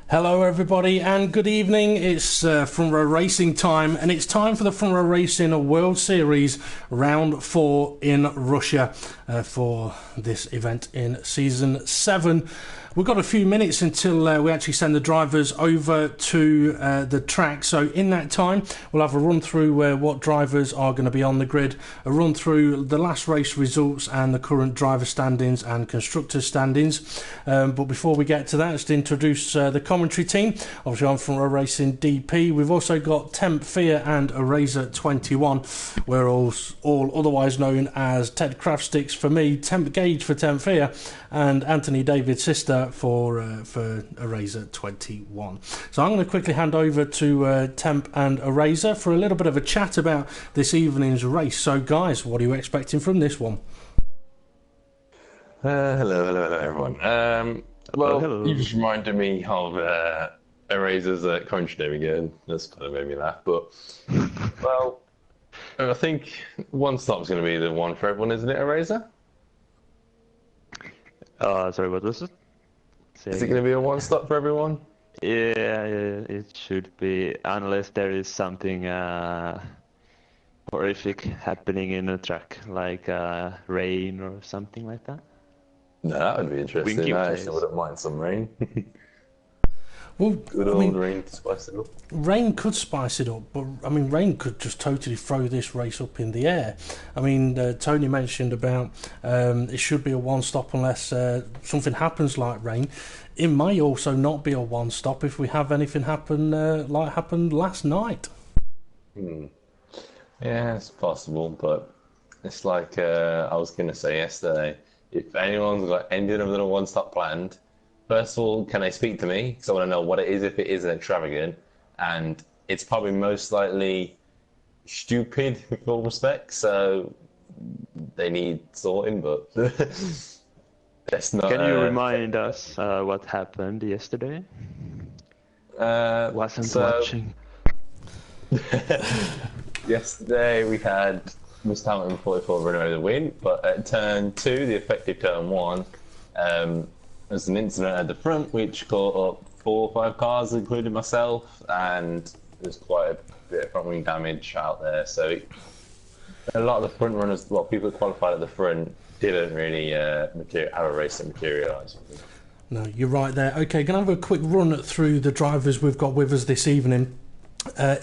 Hello everybody and good evening. It's Front Row Racing time, and it's time for the Front Row Racing World Series Round 4 in Russia for this event in Season 7. We've got a few minutes until we actually send the drivers over to the track, so in that time we'll have a run through what drivers are going to be on the grid, a run through the last race results and the current driver standings and constructor standings. But before we get to that, let's introduce the commentary team. Obviously I'm Front Row Racing DP. We've also got TempFear and Arazor21. We're all otherwise known as Ted Craftsticks for me, Temp Gauge for TempFear, and Anthony David Sister for Arazor21. So I'm going to quickly hand over to Temp and Arazor for a little bit of a chat about this evening's race. So guys, what are you expecting from this one? Hello everyone. Hello. You just reminded me of Arazor's commentary name again. That's kind of made me laugh. But well, I think one stop's going to be the one for everyone, isn't it, Arazor? Sorry, what was it? Is it going to be a one stop for everyone? Yeah, it should be, unless there is something horrific happening in the track, like rain or something like that. No, that would be interesting. I actually wouldn't mind some rain. Well, good old rain to spice it up. Rain could spice it up, but I mean, rain could just totally throw this race up in the air. I mean, Tony mentioned about it should be a one-stop unless something happens like rain. It may also not be a one-stop if we have anything happen like happened last night. Yeah, it's possible, but it's like I was going to say yesterday, if anyone's got anything of a one-stop planned, first of all, can they speak to me? Because I want to know what it is, if it is an extravagant. And it's probably most likely stupid, with all respect. So they need sorting, but that's not... Can you remind us what happened yesterday? Wasn't watching. Yesterday we had Mr. Hamilton 44 run over the win, but at turn 2, the effective turn 1, there's an incident at the front which caught up 4 or 5 cars, including myself, and there's quite a bit of front wing damage out there. So a lot of the front runners, well, people that qualified at the front, didn't really have a race that materialised. No, you're right there. Okay, going to have a quick run through the drivers we've got with us this evening.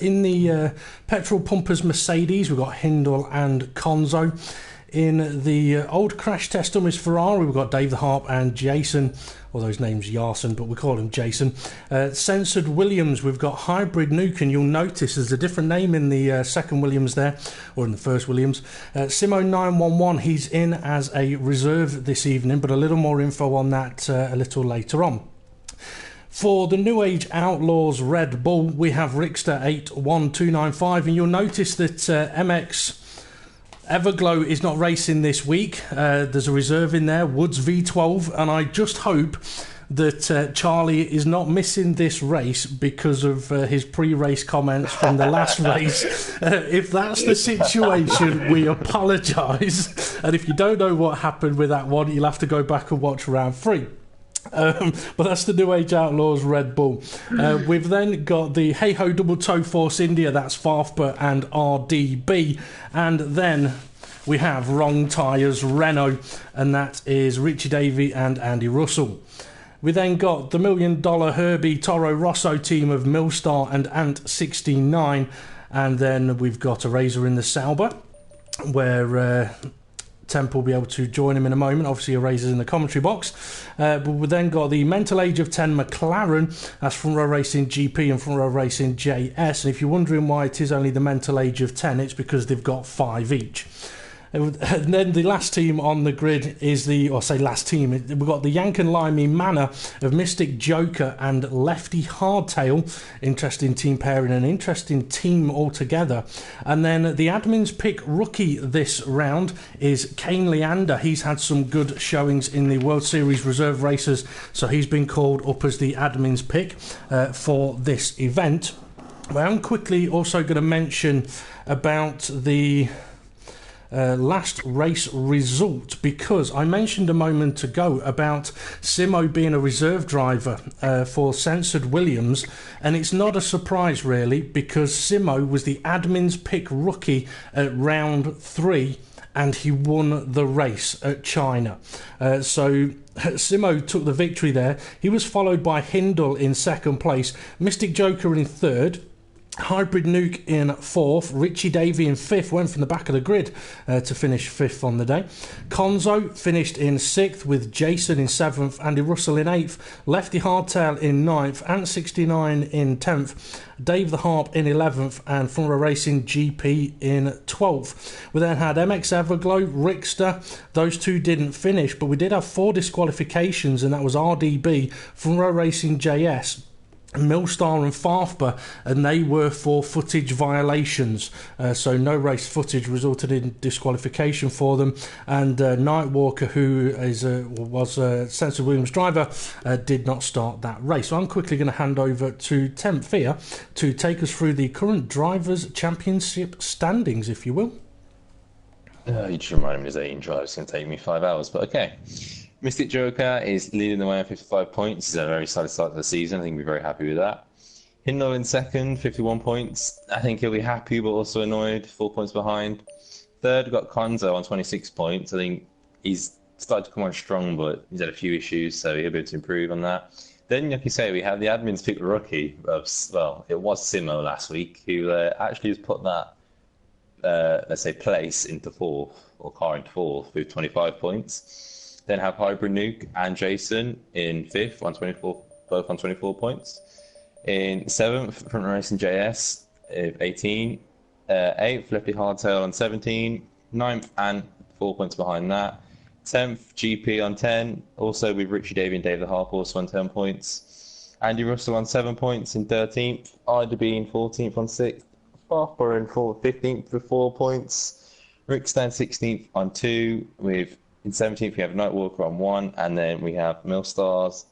In the petrol pumpers Mercedes, we've got Hindle and Konzo. In the old crash test dummies Ferrari, we've got Dave the Harp and Jason, although his name's Yarson, but we call him Jason. Censored Williams, we've got Hybrid Nuke, and you'll notice there's a different name in the second Williams there, or in the first Williams. Simo 911, he's in as a reserve this evening, but a little more info on that a little later on. For the New Age Outlaws Red Bull, we have Rickster 81295, and you'll notice that MX Everglow is not racing this week. There's a reserve in there, Woods V12, and I just hope that Charlie is not missing this race because of his pre-race comments from the last race. If that's the situation, we apologise. And if you don't know what happened with that one, you'll have to go back and watch round 3. But that's the New Age Outlaws Red Bull. We've then got the Hey Ho Double Toe Force India, that's Farfba and RDB, and then we have Wrong Tyres Renault, and that is Richie Davey and Andy Russell. We then got the $1 Million Herbie Toro Rosso team of Millstar and Ant69, and then we've got a Razor in the Sauber, where Temp will be able to join him in a moment. Obviously, Arazor's in the commentary box. But we then got the Mental Age of 10 McLaren. That's Front Row Racing GP and Front Row Racing JS. And if you're wondering why it is only the Mental Age of 10, it's because they've got 5 each. And then the last team on the grid is last team, we've got the Yank and Limey Manor of Mystic Joker and Lefty Hardtail. Interesting team pairing, an interesting team altogether. And then the admin's pick rookie this round is Kane Leander. He's had some good showings in the World Series Reserve races, so he's been called up as the admin's pick for this event. Well, I'm quickly also going to mention about the last race result, because I mentioned a moment ago about Simo being a reserve driver for Censored Williams, and it's not a surprise really, because Simo was the admin's pick rookie at round 3 and he won the race at China. So Simo took the victory there. He was followed by Hindle in second place, Mystic Joker in third, Hybrid Nuke in 4th, Richie Davey in 5th, went from the back of the grid to finish 5th on the day. Konzo finished in 6th with Jason in 7th, Andy Russell in 8th, Lefty Hardtail in 9th, Ant69 in 10th, Dave the Harp in 11th, and Front Row Racing GP in 12th. We then had MX Everglow, Rickster. Those two didn't finish, but we did have 4 disqualifications, and that was RDB, Front Row Racing JS, Millstar and Farfba, and they were for footage violations, so no race footage resulted in disqualification for them. And Nightwalker, who was a Censored Williams driver, did not start that race. So I'm quickly going to hand over to TempFear to take us through the current Drivers' Championship standings, if you will. You just reminded me there's 18 drives. It's going to take me 5 hours, but okay. Mystic Joker is leading the way on 55 points. He's had a very solid start to the season. I think we're very happy with that. Hindle in second, 51 points. I think he'll be happy, but also annoyed. 4 points behind. Third, got Konzo on 26 points. I think he's started to come on strong, but he's had a few issues, so he'll be able to improve on that. Then, like you say, we have the admin's pick rookie of, well, it was Simo last week, who actually has put that, let's say, place into 4th, or car into 4th with 25 points. Then have Hybrid Nuke and Jason in 5th, on 24, both on 24 points. In 7th, Front Racing JS, 18. 8th, Lefty Hardtail on 17. 9th, and 4 points behind that. 10th, GP on 10. Also with Richie Davey and Dave the Harp, also on 10 points. Andy Russell on 7 points in 13th. IDB in 14th on 6th. Farfba in 15th with 4 points. Rick Stan 16th on 2 with. In 17th, we have Nightwalker on 1, and then we have Millstar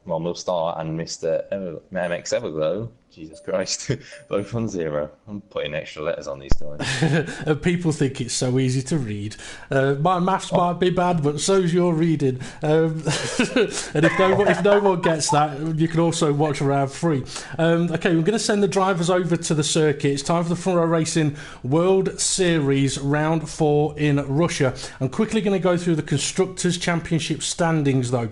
and Mr. MX Everglow, Jesus Christ, both on 0. I'm putting extra letters on these guys. People think it's so easy to read. My maths might be bad, but so's your reading. And if no one gets that, you can also watch round 3. Okay, we're going to send the drivers over to the circuit. It's time for the Front Row Racing World Series round 4 in Russia. I'm quickly going to go through the Constructors' Championship standings, though.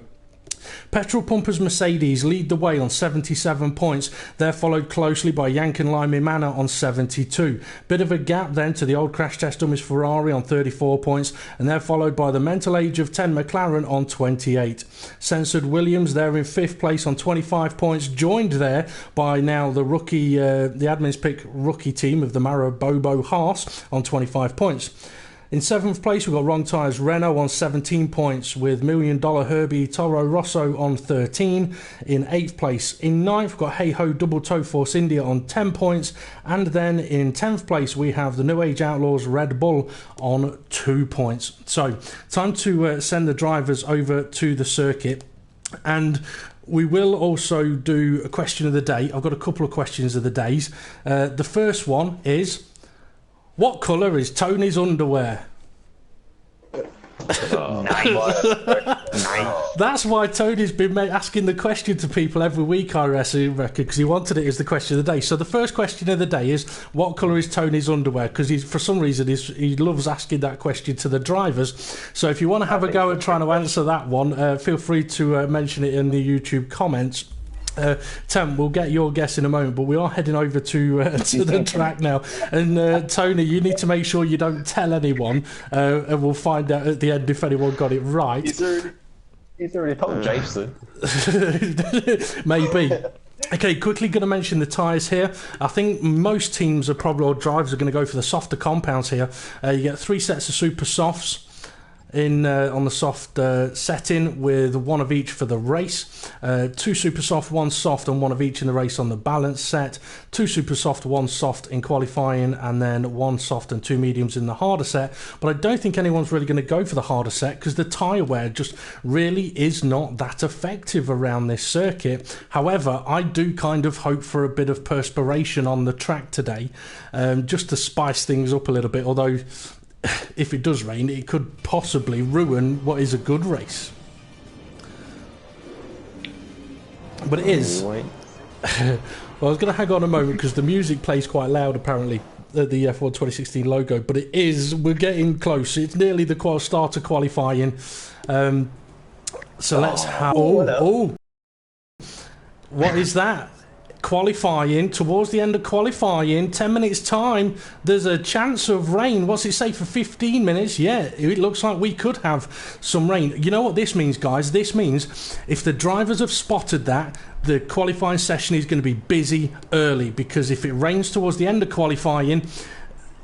Petrol Pumpers Mercedes lead the way on 77 points. They're followed closely by Yankin Limey Manor on 72. Bit of a gap then to the old crash test dummies Ferrari on 34 points, and they're followed by the mental age of 10 McLaren on 28. Censored Williams, they're in 5th place on 25 points, joined there by now the rookie, the admin's pick rookie team of the Mara Bobo Haas on 25 points. In 7th place, we've got Wrong Tires Renault on 17 points, with $1 Million Herbie Toro Rosso on 13 in 8th place. In 9th, we've got Hey Ho Double Toe Force India on 10 points. And then in 10th place, we have the New Age Outlaws Red Bull on 2 points. So, time to send the drivers over to the circuit. And we will also do a question of the day. I've got a couple of questions of the days. The first one is, what colour is Tony's underwear? That's why Tony's been asking the question to people every week, I reckon, because he wanted it as the question of the day. So the first question of the day is, what colour is Tony's underwear? Because for some reason he loves asking that question to the drivers. So if you want to have a go at trying to answer that one, feel free to mention it in the YouTube comments. Tem, we'll get your guess in a moment, but we are heading over to the track now. And Tony, you need to make sure you don't tell anyone, and we'll find out at the end if anyone got it right. He's already told Jason. Maybe. Okay, quickly going to mention the tyres here. I think most teams are probably, or drivers are going to go for the softer compounds here. You get 3 sets of super softs in on the soft setting, with 1 of each for the race, 2 super soft, 1 soft, and 1 of each in the race on the balance set, 2 super soft, 1 soft in qualifying, and then 1 soft and 2 mediums in the harder set. But I don't think anyone's really going to go for the harder set, because the tyre wear just really is not that effective around this circuit. However, I do kind of hope for a bit of perspiration on the track today, just to spice things up a little bit, although if it does rain, it could possibly ruin what is a good race. But it is. Well, I was going to hang on a moment because the music plays quite loud apparently at the F1 2016 logo, but it is, we're getting close. It's nearly the start of qualifying. So let's have... Oh, what is that? Qualifying, towards the end of qualifying, 10 minutes time, there's a chance of rain. What's it say for 15 minutes? Yeah, it looks like we could have some rain. You know what this means, guys? This means if the drivers have spotted that, the qualifying session is going to be busy early, because if it rains towards the end of qualifying,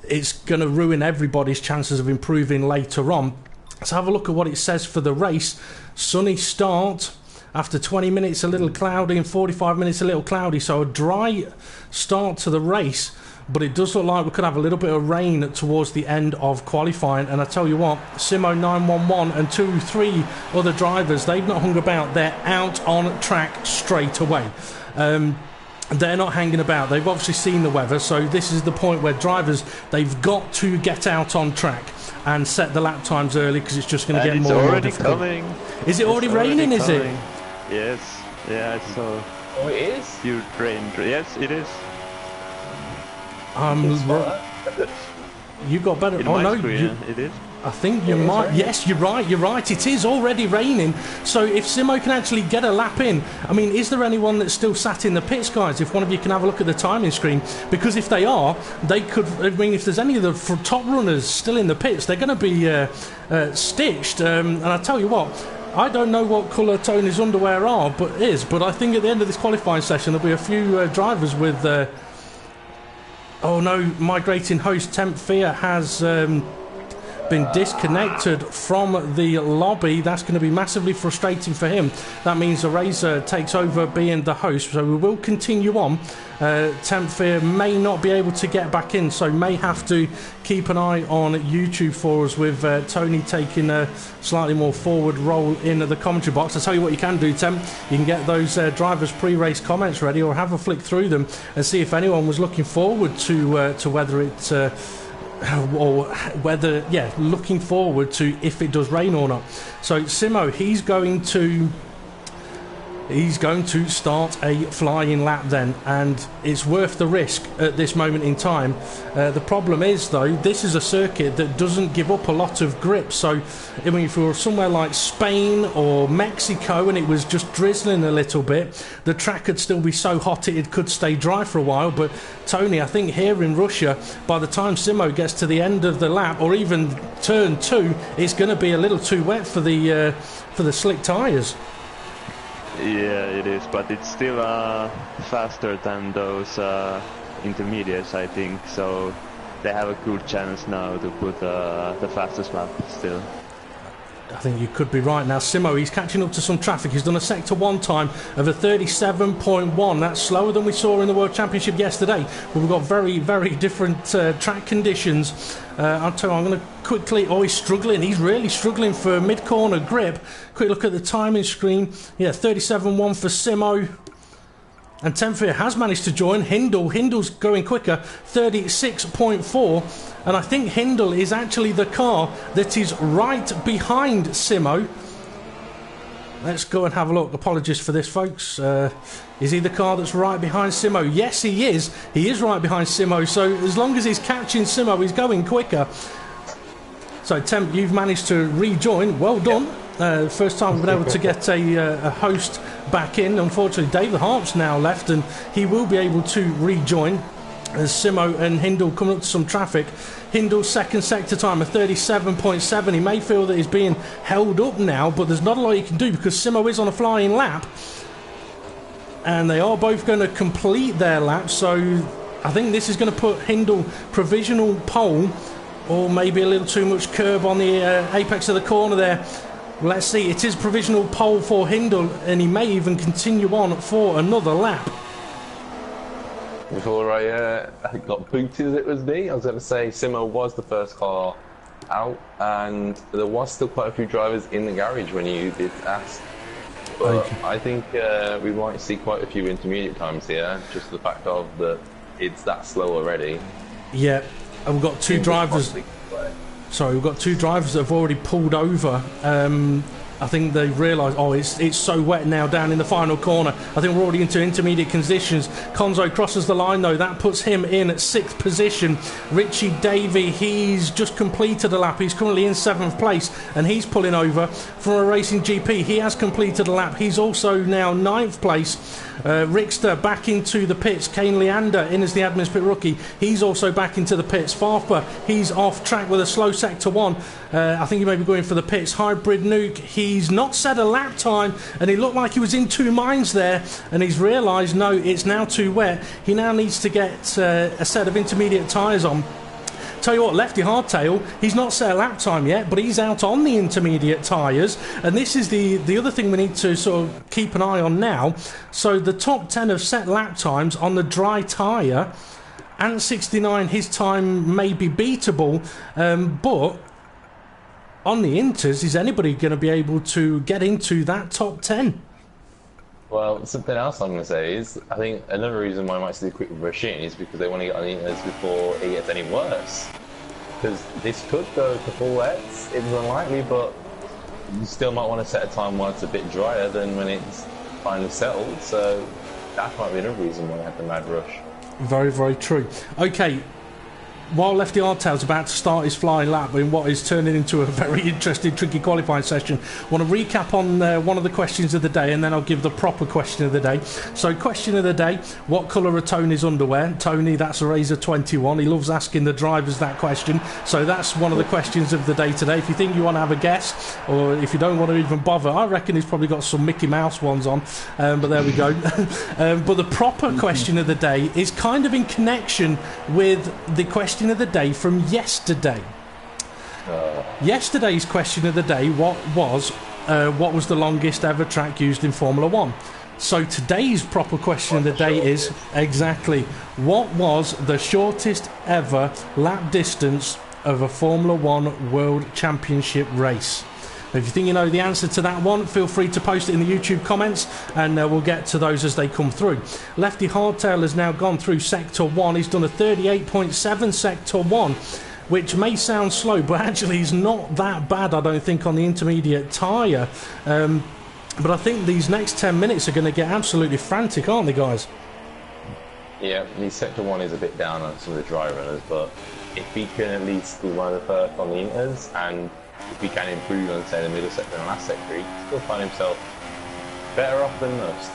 it's going to ruin everybody's chances of improving later on. Let's have a look at what it says for the race. Sunny start. After 20 minutes a little cloudy and 45 minutes a little cloudy, so a dry start to the race, but it does look like we could have a little bit of rain towards the end of qualifying. And I tell you what, Simo 911 and 2-3 other drivers, they've not hung about, they're out on track straight away. They're not hanging about, they've obviously seen the weather, so this is the point where drivers, they've got to get out on track and set the lap times early, because it's just going to get more and more difficult. Coming. Is it already raining, is it? Yes, yeah, I saw. Oh, it is? You rain. Yes, it is. You got better. Oh no, it is. I think you might. Yes, you're right. It is already raining. So if Simo can actually get a lap in, I mean, is there anyone that's still sat in the pits, guys? If one of you can have a look at the timing screen, because if they are, they could. I mean, if there's any of the top runners still in the pits, they're going to be stitched. And I tell you what, I don't know what colour Tony's underwear are, but I think at the end of this qualifying session there'll be a few drivers with. Oh no, migrating host TempFear has been disconnected from the lobby. That's going to be massively frustrating for him. That means Arazor takes over being the host, so we will continue on. TempFear may not be able to get back in, so may have to keep an eye on YouTube for us, with Tony taking a slightly more forward role in the commentary box. I'll tell you what you can do, Temp. You can get those drivers' pre-race comments ready, or have a flick through them and see if anyone was looking forward to whether it or whether, yeah, looking forward to if it does rain or not. So Simo, he's going to start a flying lap then, and it's worth the risk at this moment in time. The problem is, though, this is a circuit that doesn't give up a lot of grip. So I mean, if we were somewhere like Spain or Mexico and it was just drizzling a little bit, the track could still be so hot it could stay dry for a while. But Tony, I think here in Russia, by the time Simo gets to the end of the lap, or even turn 2, it's going to be a little too wet for the slick tyres. Yeah, it is, but it's still faster than those intermediates, I think. So they have a good chance now to put the fastest lap still. I think you could be right now. Simo, he's catching up to some traffic. He's done a Sector 1 time of a 37.1. That's slower than we saw in the World Championship yesterday. But we've got very, very different track conditions. I'm going to quickly... Oh, he's struggling. He's really struggling for mid-corner grip. Quick look at the timing screen. Yeah, 37.1 for Simo. And TempFear has managed to join. Hindle's going quicker, 36.4. And I think Hindle is actually the car that is right behind Simo. Let's go and have a look. Apologies for this, folks. Is he the car that's right behind Simo? Yes, he is. He is right behind Simo. So as long as he's catching Simo, he's going quicker. So, Temp, you've managed to rejoin. Well done. First time we've been able to get a host back in. Unfortunately, David Harp's now left, and he will be able to rejoin as Simo and Hindle coming up to some traffic. Hindle's second sector time of 37.7. He may feel that he's being held up now, but there's not a lot he can do because Simo is on a flying lap. And they are both going to complete their laps, so I think this is going to put Hindle provisional pole, or maybe a little too much curb on the apex of the corner there. Let's see, it is provisional pole for Hindle, and he may even continue on for another lap. Before I got booted, it was me. I was going to say Simo was the first car out, and there was still quite a few drivers in the garage when you did ask. But I think we might see quite a few intermediate times here, just the fact of that it's that slow already. Yeah, and we've got two drivers. So we've got two drivers that have already pulled over. I think they realise, oh, it's so wet now down in the final corner. I think we're already into intermediate conditions. Conzo crosses the line, though. That puts him in at 6th position. Richie Davey, he's just completed a lap. He's currently in 7th place, and he's pulling over from a Racing GP. He has completed a lap. He's also now 9th place. Rickster back into the pits. Kane Leander in as the admin's pit rookie. He's also back into the pits. Farfber, he's off track with a slow sector 1. I think he may be going for the pits. Hybrid Nuke, he's not set a lap time, and he looked like he was in two minds there, and he's realised, no, it's now too wet. He now needs to get a set of intermediate tyres on. Tell you what, Lefty Hardtail, he's not set a lap time yet, but he's out on the intermediate tyres, and this is the other thing we need to sort of keep an eye on now. So the top 10 have set lap times on the dry tyre. Ant 69, his time may be beatable, but on the inters, is anybody going to be able to get into that top 10? Well, something else I'm going to say is, I think another reason why I might see the quick rush in is because they want to get on the inters before it gets any worse. Because this could go to full wets, it's unlikely, but you still might want to set a time while it's a bit drier than when it's finally settled, so that might be another reason why they had the mad rush. Very, very true. Okay, while Lefty Hardtail's about to start his flying lap in what is turning into a very interesting, tricky qualifying session, I want to recap on one of the questions of the day, and then I'll give the proper question of the day. So, question of the day, what colour are Tony's underwear? Tony, that's Arazor21. He loves asking the drivers that question. So that's one of the questions of the day today. If you think you want to have a guess, or if you don't want to even bother, I reckon he's probably got some Mickey Mouse ones on, but there we go. But the proper question of the day is kind of in connection with the question of the day from yesterday. Yesterday's question of the day, what was the longest ever track used in Formula 1? So today's proper question of the day is, exactly, what was the shortest ever lap distance of a Formula 1 World Championship race? If you think you know the answer to that one, feel free to post it in the YouTube comments, and we'll get to those as they come through. Lefty Hardtail has now gone through Sector 1. He's done a 38.7 Sector 1, which may sound slow, but actually is not that bad, I don't think, on the intermediate tyre. But I think these next 10 minutes are going to get absolutely frantic, aren't they, guys? Yeah, the Sector 1 is a bit down on some of the dry runners, but if he can at least be one of the first on the inters, and if he can improve on, say, the middle sector and last sector, he can still find himself better off than most.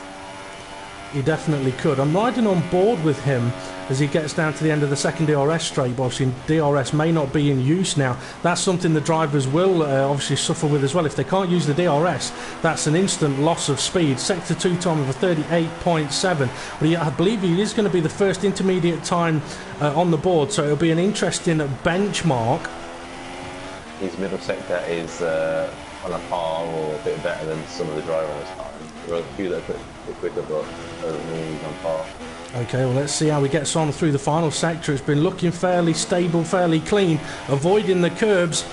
He definitely could. I'm riding on board with him as he gets down to the end of the second DRS straight, but obviously DRS may not be in use now. That's something the drivers will obviously suffer with as well. If they can't use the DRS, that's an instant loss of speed. Sector 2 time of a 38.7, but I believe he is going to be the first intermediate time on the board, so it'll be an interesting benchmark. His middle sector is on a par or a bit better than some of the dry runners' time. There are a few that are a bit quicker, but overall he's on par. Okay, well, let's see how he gets on through the final sector. It's been looking fairly stable, fairly clean, avoiding the curbs,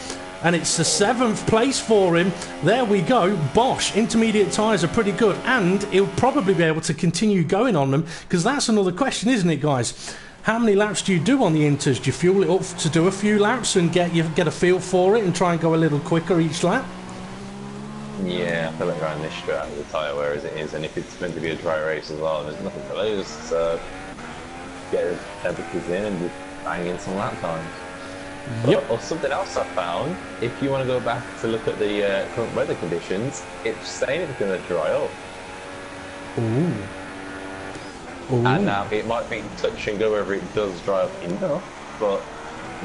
and it's the 7th place for him. There we go. Bosch, intermediate tyres are pretty good, and he'll probably be able to continue going on them, because that's another question, isn't it, guys? How many laps do you do on the inters? Do you fuel it up to do a few laps and get a feel for it and try and go a little quicker each lap? Yeah, I feel like around this straight out of the tyre where as it is, and if it's meant to be a dry race as well, there's nothing to lose, so get the temperatures in and just bang in some lap times. Yep. Or something else I found, if you want to go back to look at the current weather conditions, it's saying it's going to dry up. Ooh. Ooh. And now it might be touch and go whether it does dry up enough, but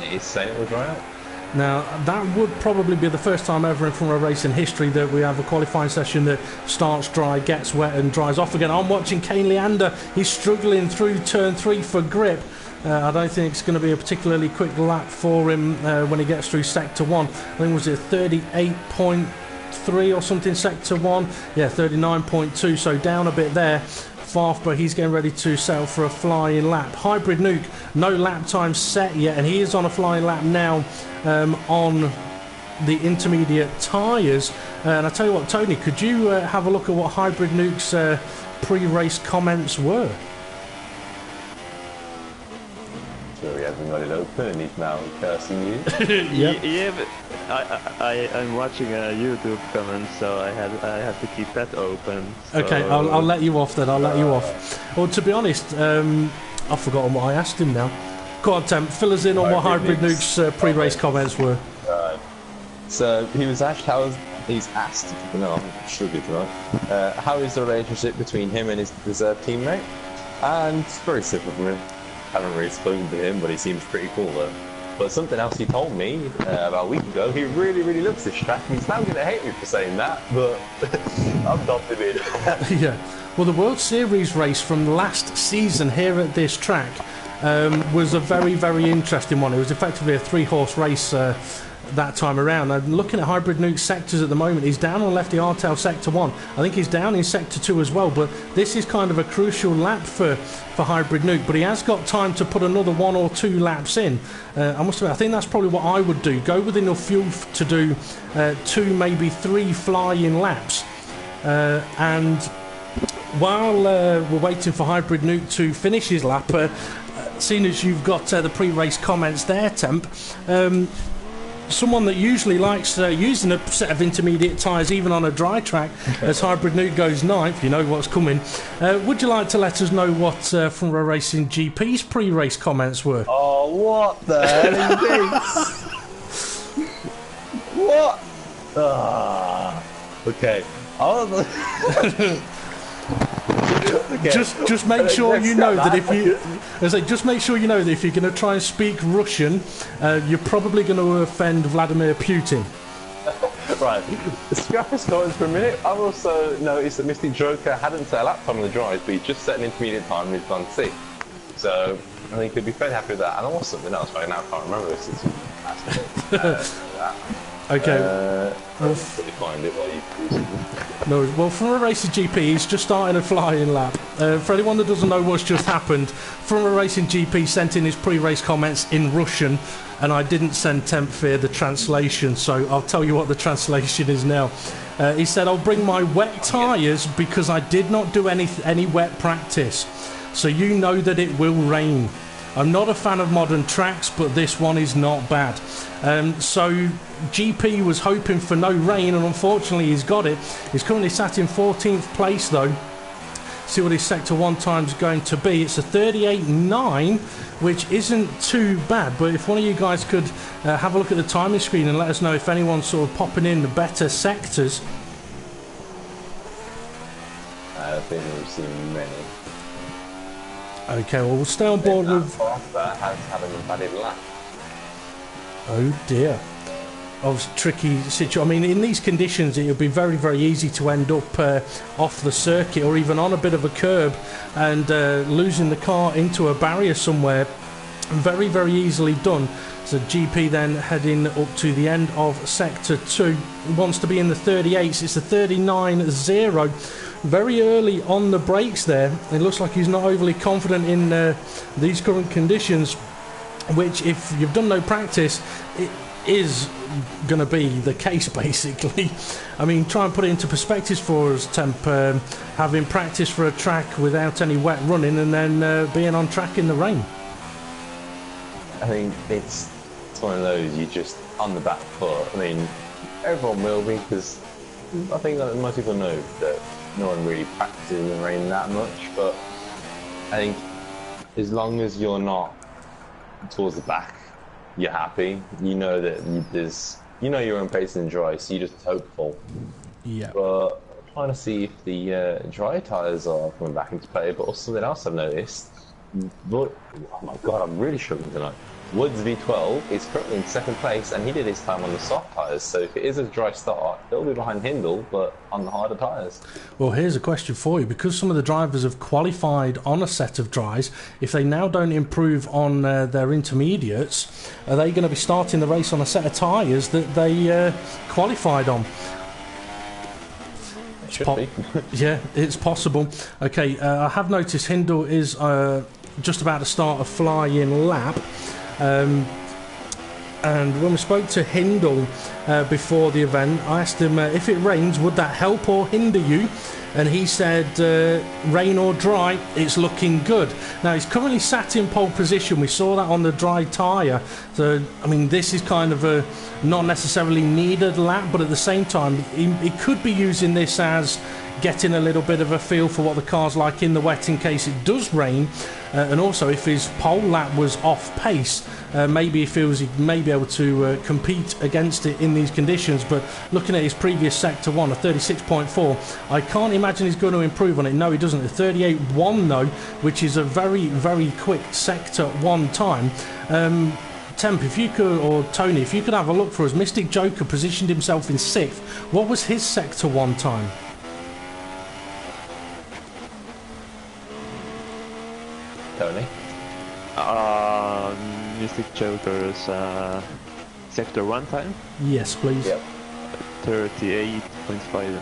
it is saying it will dry up. Now, that would probably be the first time ever in Formula Race in history that we have a qualifying session that starts dry, gets wet and dries off again. I'm watching Kane Leander. He's struggling through turn 3 for grip. I don't think it's going to be a particularly quick lap for him when he gets through Sector 1. I think was it 38.3 or something, Sector 1? Yeah, 39.2, so down a bit there. Farfber, he's getting ready to settle for a flying lap. Hybrid Nuke, no lap time set yet, and he is on a flying lap now on the intermediate tyres. And I tell you what, Tony, could you have a look at what Hybrid Nuke's pre-race comments were? So we have the got it open and he's now cursing you. Yeah, but I'm watching a YouTube comment, so I have to keep that open. So... Okay, I'll let you off then. I'll let you off. Well, to be honest, I've forgotten what I asked him now. Go on, Temp, fill us in on what Hybrid Nuke's pre-race comments were. So he was asked he's asked, no, I'm sure good tonight. How is the relationship between him and his reserve teammate? And it's very simple for him. Haven't really spoken to him, but he seems pretty cool though. But something else he told me about a week ago, he really, really loves this track. He's now going to hate me for saying that, but I'm not him. Yeah. Well, the World Series race from last season here at this track was a very, very interesting one. It was effectively a 3-horse race that time around. And looking at Hybrid Nuke's sectors at the moment, he's down on Lefty Artel Sector 1. I think he's down in Sector 2 as well, but this is kind of a crucial lap for Hybrid Nuke, but he has got time to put another 1 or 2 laps in. I must admit, I think that's probably what I would do. Go with enough fuel to do 2, maybe 3 fly-in laps. And while we're waiting for Hybrid Nuke to finish his lap, seeing as you've got the pre-race comments there, Temp, someone that usually likes using a set of intermediate tyres even on a dry track, as Hybrid Nuke goes 9th, you know what's coming. Would you like to let us know what Front Row Racing GP's pre-race comments were? Oh, what the hell is this? What? Ah, okay. Okay. Just make sure you know that if you, just make sure you know that if you're going to try and speak Russian, you're probably going to offend Vladimir Putin. Right. Scrap his comments for a minute. I've also noticed that Mystic Joker hadn't set a lap time on the drive, but he just set an intermediate time and he's gone C. So I think he'd be very happy with that. And there was something else right now. I can't remember this. Okay. Find it while you no, well, Front Row Racing GP, he's just starting a flying lap. For anyone that doesn't know what's just happened, Front Row Racing GP sent in his pre-race comments in Russian, and I didn't send TempFear the translation, so I'll tell you what the translation is now. He said, I'll bring my wet tyres because I did not do any wet practice, so you know that it will rain. I'm not a fan of modern tracks, but this one is not bad. So GP was hoping for no rain, and unfortunately he's got it. He's currently sat in 14th place though. See what his Sector 1 time's going to be. It's a 38.9, which isn't too bad, but if one of you guys could have a look at the timing screen and let us know if anyone's sort of popping in the better sectors. I don't think we've seen many. Okay, well, we'll stay on board with... That has had an invalid lap. Oh dear. Of tricky situation. I mean, in these conditions, it would be very, very easy to end up off the circuit or even on a bit of a curb and losing the car into a barrier somewhere. Very, very easily done. So GP then heading up to the end of Sector 2. Wants to be in the 38s. It's a 39.0. Very early on the brakes there. It looks like he's not overly confident in these current conditions, which, if you've done no practice, it is going to be the case, basically. I mean, try and put it into perspective for us, Temp, having practice for a track without any wet running and then being on track in the rain. I think it's one of those, you just on the back foot. I mean, everyone will be, because I think that most people know that no one really practices in the rain that much, but I think as long as you're not towards the back, you're happy. You know that you know your own pace in dry, so you're just hopeful. Yeah. But I'm trying to see if the dry tyres are coming back into play. But also something else I've noticed. Oh my god, I'm really struggling tonight. Woods V12 is currently in 2nd place, and he did his time on the soft tyres, so if it is a dry start, he'll be behind Hindle, but on the harder tyres. Well, here's a question for you. Because some of the drivers have qualified on a set of dries, if they now don't improve on their intermediates, are they going to be starting the race on a set of tyres that they qualified on? It should be. Yeah, it's possible. Okay, I have noticed Hindle is just about to start a fly-in lap. And when we spoke to Hindle before the event, I asked him if it rains, would that help or hinder you? And he said, rain or dry, it's looking good. Now, he's currently sat in pole position. We saw that on the dry tyre. So, I mean, this is kind of a not necessarily needed lap, but at the same time, he could be using this as getting a little bit of a feel for what the car's like in the wet in case it does rain. And also, if his pole lap was off pace, maybe he feels he may be able to compete against it in these conditions. But looking at his previous Sector 1, a 36.4, I can't imagine he's going to improve on it. No, he doesn't. A 38.1 though, which is a very, very quick Sector 1 time. Temp, if you could, or Tony, if you could have a look for us. Mystic Joker positioned himself in 6th. What was his Sector 1 time? Tony? Mystic Joker's Sector 1 time? Yes, please. Yep. 38.5.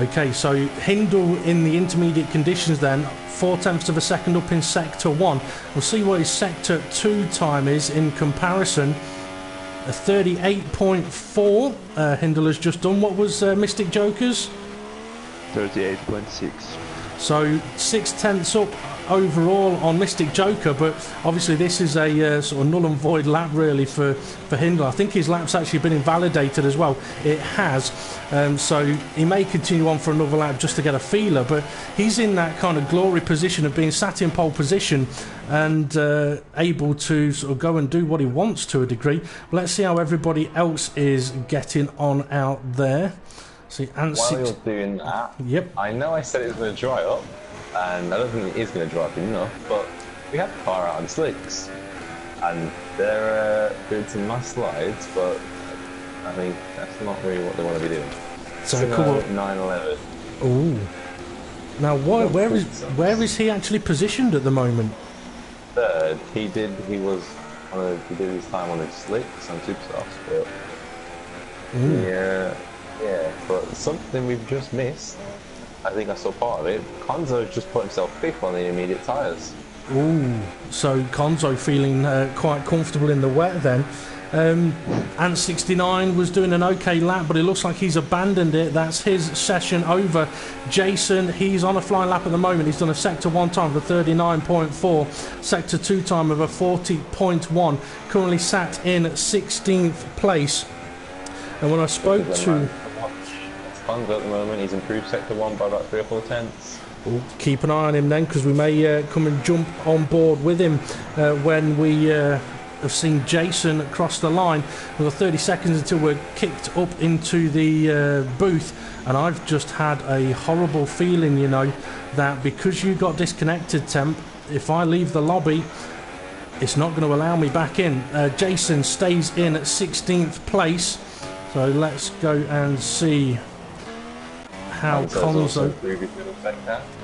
Okay, so Hindle in the intermediate conditions then, 4/10 of a second up in Sector 1. We'll see what his Sector 2 time is in comparison. A 38.4 Hindle has just done. What was Mystic Joker's? 38.6. So 6/10 up overall on Mystic Joker, but obviously this is a sort of null and void lap really for Hindle. I think his lap's actually been invalidated as well. It has, so he may continue on for another lap just to get a feeler, but he's in that kind of glory position of being sat in pole position and able to sort of go and do what he wants to a degree. Let's see how everybody else is getting on out there. See, While you're doing that, yep. I know I said it was going to dry up, and I don't think it is going to dry up enough, but we had the car out on slicks, and they're doing some nice slides, but I think that's not really what they want to be doing. So cool. 911. Ooh. Now, where is he actually positioned at the moment? Third. He did his time on his slicks and super softs, but yeah, but something we've just missed. I think I saw part of it. Konzo's just put himself 5th on the immediate tyres. Ooh, so Konzo feeling quite comfortable in the wet then. Ant 69 was doing an okay lap, but it looks like he's abandoned it. That's his session over. Jason, he's on a flying lap at the moment. He's done a Sector 1 time of a 39.4, Sector 2 time of a 40.1, currently sat in 16th place. And when I spoke to Konzo at the moment, he's improved Sector 1 by about 3 or 4 tenths. We'll keep an eye on him then, because we may come and jump on board with him when we have seen Jason cross the line. We've got 30 seconds until we're kicked up into the booth, and I've just had a horrible feeling, you know, that because you got disconnected, Temp, if I leave the lobby, it's not going to allow me back in. Jason stays in at 16th place, so let's go and see how Konzo.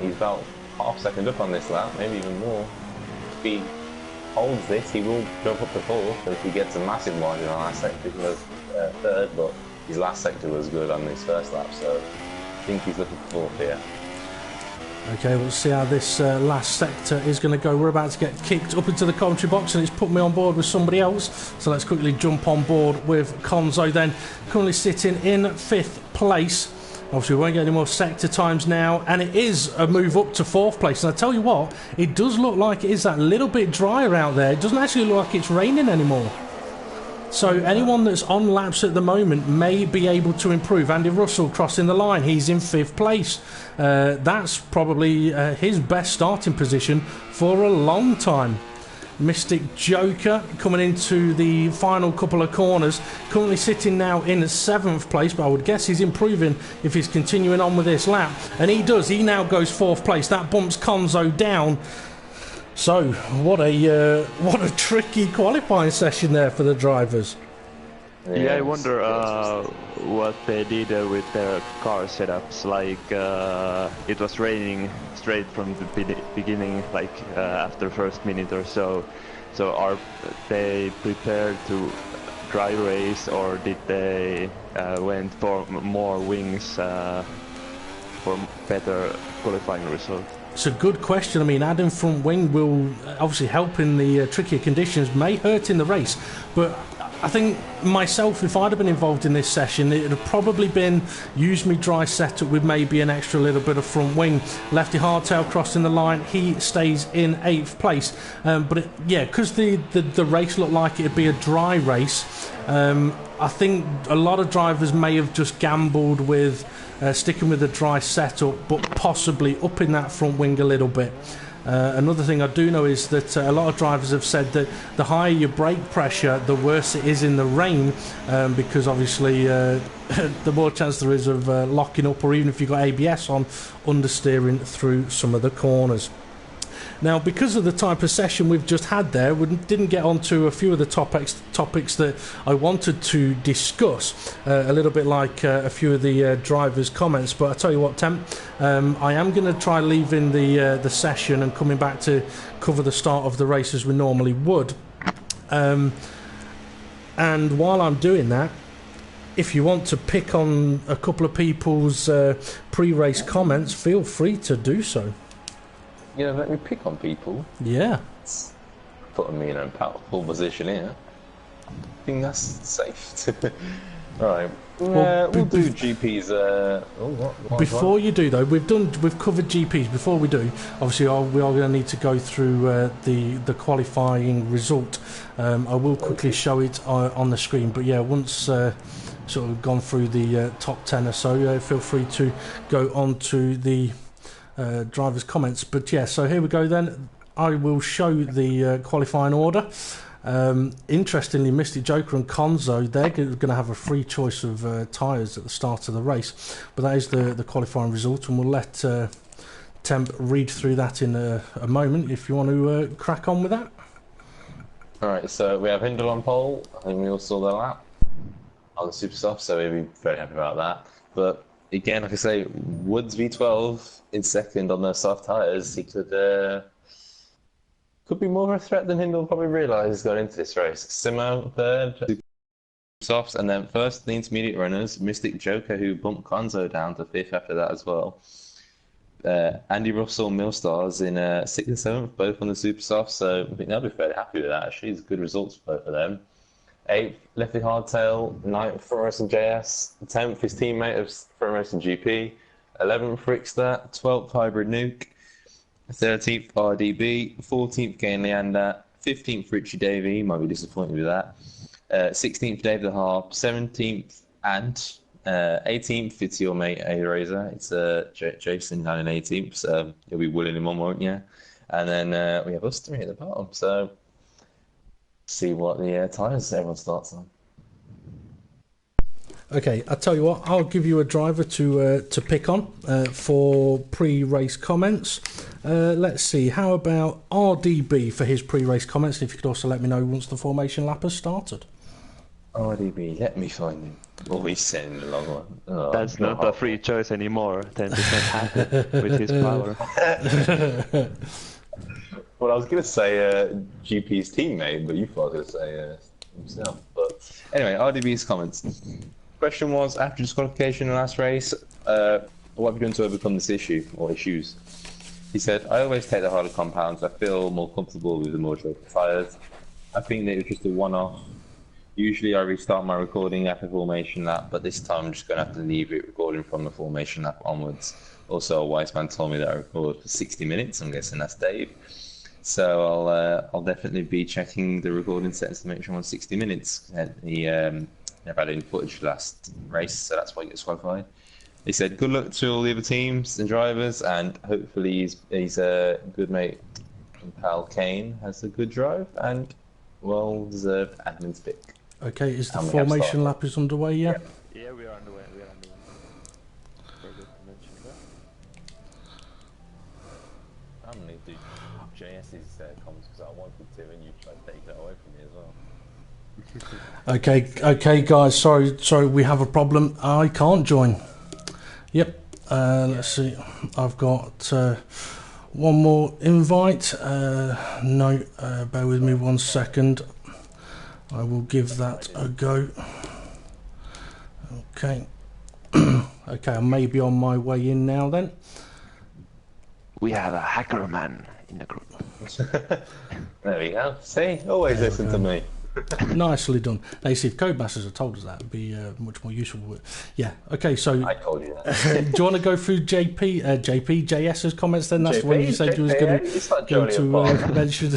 He's about half second up on this lap, maybe even more. If he holds this, he will jump up to 4th, and if he gets a massive margin on last sector, he was 3rd, but his last sector was good on his first lap, so I think he's looking for 4th here. Okay, we'll see how this last sector is going to go. We're about to get kicked up into the commentary box, and it's put me on board with somebody else, so let's quickly jump on board with Konzo then, currently sitting in 5th place. Obviously, we won't get any more sector times now, and it is a move up to 4th place. And I tell you what, it does look like it is that little bit drier out there. It doesn't actually look like it's raining anymore. So anyone that's on laps at the moment may be able to improve. Andy Russell crossing the line. He's in 5th place. That's probably his best starting position for a long time. Mystic Joker coming into the final couple of corners, currently sitting now in 7th place, but I would guess he's improving if he's continuing on with this lap, and he does. He now goes 4th place. That bumps Konzo down. So what a tricky qualifying session there for the drivers. Yeah, I wonder what they did with their car setups. Like it was raining straight from the beginning, like after first minute or so. So are they prepared to dry race, or did they went for more wings for better qualifying result? It's a good question. I mean, adding front wing will obviously help in the trickier conditions, may hurt in the race, but I think myself, if I'd have been involved in this session, it would have probably been use me dry setup with maybe an extra little bit of front wing. Lefty hardtail crossing the line, he stays in 8th place. But because the race looked like it'd be a dry race, I think a lot of drivers may have just gambled with sticking with the dry setup, but possibly upping that front wing a little bit. Another thing I do know is that a lot of drivers have said that the higher your brake pressure, the worse it is in the rain, because obviously the more chance there is of locking up, or even if you've got ABS on, understeering through some of the corners. Now, because of the type of session we've just had there, we didn't get onto a few of the topics that I wanted to discuss, a little bit like a few of the drivers' comments. But I tell you what, Temp, I am going to try leaving the session and coming back to cover the start of the race as we normally would. And while I'm doing that, if you want to pick on a couple of people's pre-race comments, feel free to do so. Let me pick on people. Yeah. It's putting me in a powerful position here. I think that's safe. Right. We'll do GPs. Before you do, though, we've covered GPs. Before we do, obviously, we are going to need to go through the qualifying result. I will quickly show it on the screen. But yeah, once sort of gone through the top 10 or so, feel free to go on to the drivers' comments. But yeah, so here we go then. I will show the qualifying order. Interestingly, Mystic Joker and Konzo, they're going to have a free choice of tyres at the start of the race, but that is the qualifying result, and we'll let Temp read through that in a moment if you want to crack on with that. Alright, so we have Hindle on pole. I think we all saw that lap on the super soft, so we'll be very happy about that. But again, like I say, Woods V12 in second on those soft tyres. He could be more of a threat than Hindle probably realised going into this race. Simo third, softs, and then first the intermediate runners, Mystic Joker, who bumped Konzo down to 5th after that as well. Andy Russell, Millstars in 6th and 7th, both on the super soft, so I think they'll be fairly happy with that. Actually, it's good results for both of them. 8th, Lefty Hardtail. 9th, Front Racing JS. 10th, his teammate of Front Racing GP. 11th, Frickster. 12th, Hybrid Nuke. 13th, RDB. 14th, Gain Leander. 15th, Richie Davey. Might be disappointed with that. 16th, Dave the Harp. 17th, Ant. 18th, it's your mate Arazor. It's Jason down in 18th, so you'll be willing him on, won't you? And then we have us 3 at the bottom, so see what the tyres everyone starts on. Okay, I'll tell you what, I'll give you a driver to pick on for pre-race comments. Let's see, how about RDB for his pre-race comments? And if you could also let me know once the formation lap has started. RDB, let me find him. Oh, he's sending a long one. Oh, that's not a free choice anymore. 10% happy with his power. Well, I was going to say GP's teammate, but you thought I was going to say himself. But anyway, RDB's comments. Question was, after disqualification in the last race, what have you done to overcome this issue, or issues? He said, I always take the harder compounds. I feel more comfortable with the more durable tyres. I think that it was just a one-off. Usually I restart my recording after formation lap, but this time I'm just going to have to leave it recording from the formation lap onwards. Also, a wise man told me that I record for 60 minutes. I'm guessing that's Dave. So I'll definitely be checking the recording settings to make sure I'm on 60 minutes. He never had any footage last race, so that's why he gets qualified. He said, good luck to all the other teams and drivers, and hopefully he's a good mate. And pal Kane has a good drive, and well-deserved admin's pick. Okay, is the formation lap is underway yet? Yeah, we are underway. Forgot to mention that. I'm going to do JS's comments because I wanted to, and you tried to take that away from me as well. Okay, guys. Sorry, we have a problem. I can't join. Yep. Let's see. I've got one more invite. No, bear with me 1 second. I will give that a go. Okay. Okay, I may be on my way in now then. We have a hacker man in the group. There we go. See? Always listen to me. Nicely done. Now, you see, if Codemasters had told us that, it'd be much more useful. Yeah. Okay, so I told you that. do you want to go through JS's comments then? That's JP, the one you said you was going to mention.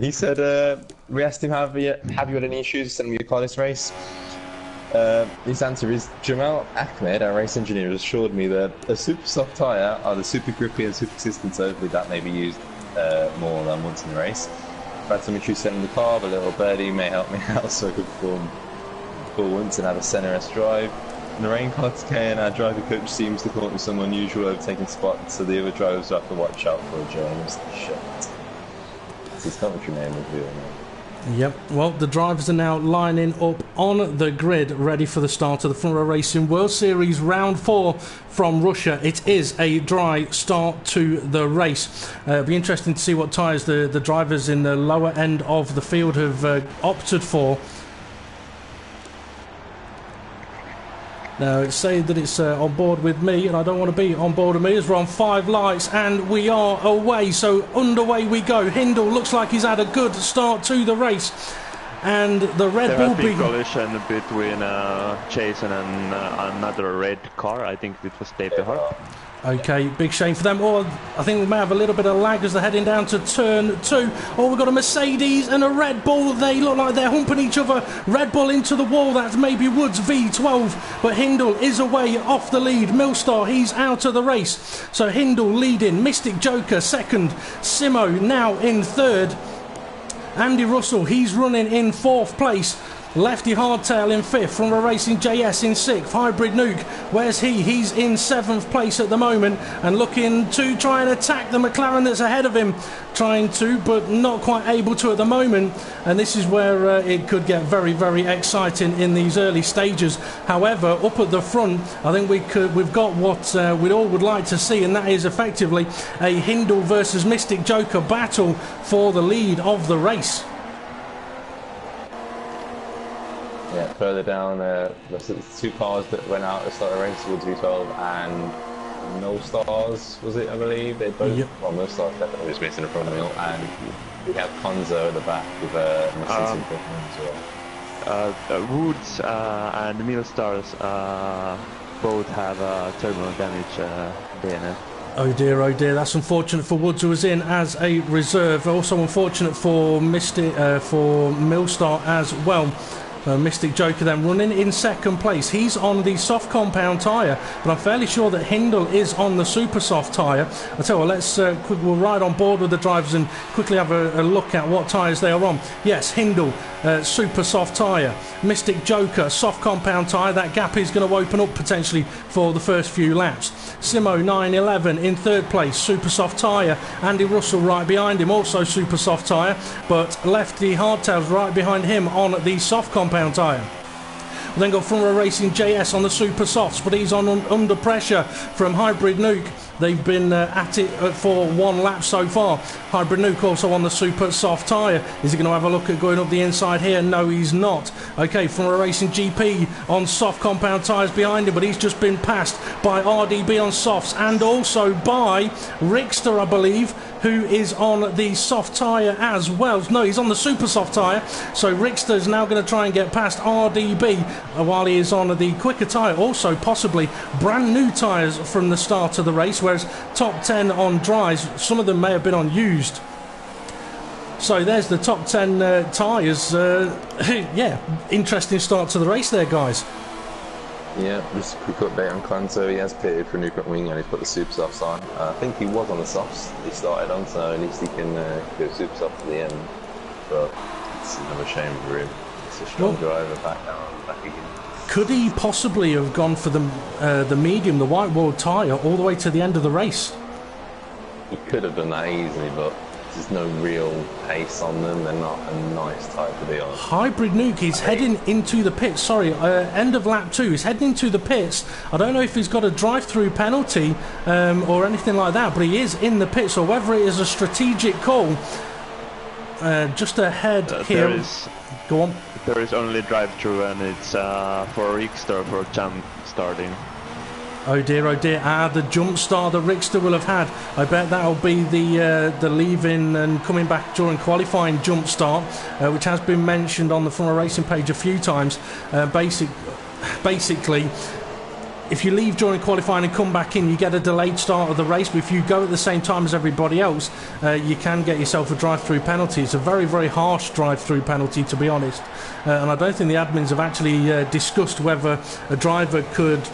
He said, we asked him, have you had any issues sending me a car this race? His answer is, Jamal Ahmed, our race engineer, has assured me that a super soft tyre, either super grippy and super consistent, so hopefully that may be used more than once in the race. I've had some issues sending the car, but little birdie may help me out so I could perform full once and have a centre S drive. In the rain clouds and our driver coach seems to come up with some unusual overtaking spots, so the other drivers have to watch out for a James. Shit. It's his commentary name is real name. Yep, well, the drivers are now lining up on the grid, ready for the start of the Front Row Racing World Series Round 4 from Russia. It is a dry start to the race. It'll be interesting to see what tyres the drivers in the lower end of the field have opted for. Now, it's saying that it's on board with me, and I don't want to be on board with me as we're on 5 lights, and we are away. So, underway we go. Hindle looks like he's had a good start to the race. And the Red Bull... There was a collision between Jason and another red car. I think it was David Hart. Okay, big shame for them. Or I think we may have a little bit of lag as they're heading down to turn 2. Oh, we've got a Mercedes and a Red Bull. They look like they're humping each other. Red Bull into the wall. That's maybe Woods V12. But Hindle is away off the lead. Millstar, he's out of the race. So Hindle leading. Mystic Joker second. Simo now in third. Andy Russell, he's running in 4th place. Lefty Hardtail in 5th, from a Racing JS in 6th. Hybrid Nuke, where's he? He's in 7th place at the moment and looking to try and attack the McLaren that's ahead of him. Trying to, but not quite able to at the moment. And this is where it could get very, very exciting in these early stages. However, up at the front, I think we've got what we all would like to see, and that is effectively a Hindle versus Mystic Joker battle for the lead of the race. Yeah, further down, there's 2 cars that went out at the start of the race, Woods V12 and No Stars, was it, I believe? They both, yep. Well, No Stars definitely was missing the front wheel, and we have Konzo at the back with Mercedes in front as well. Woods and Millstars both have terminal damage, DNF. Oh dear, that's unfortunate for Woods, who was in as a reserve. Also unfortunate for for Millstar as well. Mystic Joker then running in 2nd place. He's on the soft compound tyre, but I'm fairly sure that Hindle is on the super soft tyre. I tell you what, we'll ride on board with the drivers and quickly have a look at what tyres they are on. Yes, Hindle, super soft tyre. Mystic Joker, soft compound tyre. That gap is going to open up potentially for the first few laps. Simo 911 in 3rd place, super soft tyre. Andy Russell right behind him, also super soft tyre, but Lefty Hardtail's right behind him on the soft compound tyre. We've then got Front Row Racing JS on the super softs, but he's on under pressure from Hybrid Nuke. They've been at it for 1 lap so far. Hybrid Nuke also on the super soft tyre. Is he going to have a look at going up the inside here? No, he's not. Okay, Front Row Racing GP on soft compound tyres behind him, but he's just been passed by RDB on softs and also by Rickster, I believe, who is on the soft tyre as well. No, he's on the super soft tyre. So Rickster's now going to try and get past RDB while he is on the quicker tyre. Also, possibly brand new tyres from the start of the race, whereas top 10 on dries, some of them may have been on used. So there's the top 10 tyres. Yeah, interesting start to the race there, guys. Yeah, just a quick update on Konzo. He has pitted for a new front wing and he's put the super softs on. I think he was on the softs he started on, so at least he can go super soft to the end. But it's another shame for him. It's a strong driver back again. Could he possibly have gone for the medium, the white wall tyre, all the way to the end of the race? He could have done that easily, but there's no real pace on them. They're not a nice type to be on. Hybrid Nuke, he's heading into the pits. Sorry, end of lap 2. He's heading into the pits. I don't know if he's got a drive-through penalty or anything like that, but he is in the pits. So whether it is a strategic call, just ahead here. Go on. There is only drive-through, and it's for Rickster for jump starting. Oh dear, oh dear. The jump start that Rickster will have had. I bet that'll be the leaving and coming back during qualifying jump start, which has been mentioned on the Front Racing page a few times. Basically, if you leave during qualifying and come back in, you get a delayed start of the race, but if you go at the same time as everybody else, you can get yourself a drive-through penalty. It's a very, very harsh drive-through penalty, to be honest. And I don't think the admins have actually discussed whether a driver could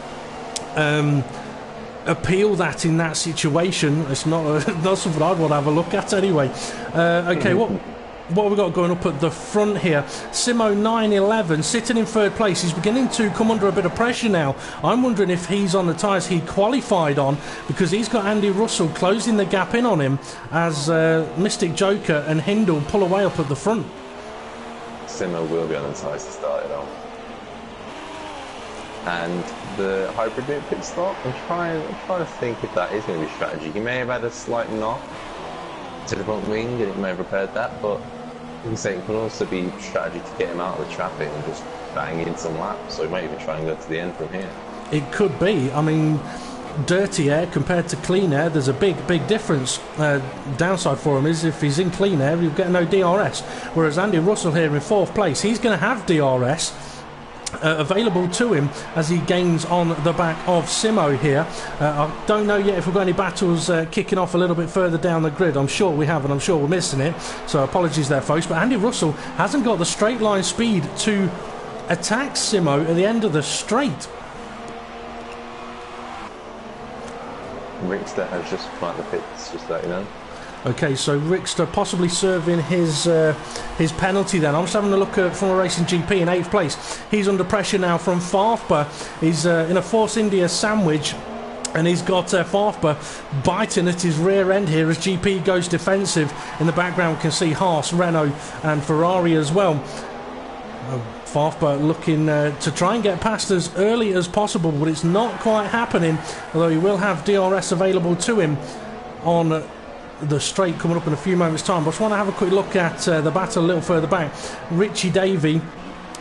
appeal that in that situation. It's not something I'd want to have a look at anyway. Okay, what have we got going up at the front here? Simo 911 sitting in third place. He's beginning to come under a bit of pressure now. I'm wondering if he's on the tyres he qualified on, because he's got Andy Russell closing the gap in on him as Mystic Joker and Hindle pull away up at the front. Simo will be on the tyres to start it off. And the hybrid pit stop, I'm trying to think if that is going to be strategy. He may have had a slight knock to the front wing and it may have repaired that, but you can say it could also be strategy to get him out of the traffic and just bang in some laps, so he might even try and go to the end from here. It could be. I mean, dirty air compared to clean air, there's a big difference. Downside for him is if he's in clean air, he'll get no DRS, whereas Andy Russell here in fourth place, he's going to have DRS available to him as he gains on the back of Simo here. I don't know yet if we've got any battles kicking off a little bit further down the grid. I'm sure we have, and I'm sure we're missing it, so apologies there, folks. But Andy Russell hasn't got the straight line speed to attack Simo at the end of the straight. Rickster has just come out the pits, just to let you know. Okay, so Rickster possibly serving his penalty then. I'm just having a look at Formula Racing GP in 8th place. He's under pressure now from Farfba. He's in a Force India sandwich, and he's got Farfba biting at his rear end here as GP goes defensive. In the background we can see Haas, Renault and Ferrari as well. Farfba looking to try and get past as early as possible, but it's not quite happening, although he will have DRS available to him on the straight coming up in a few moments time. But I just want to have a quick look at the battle a little further back. Richie Davey,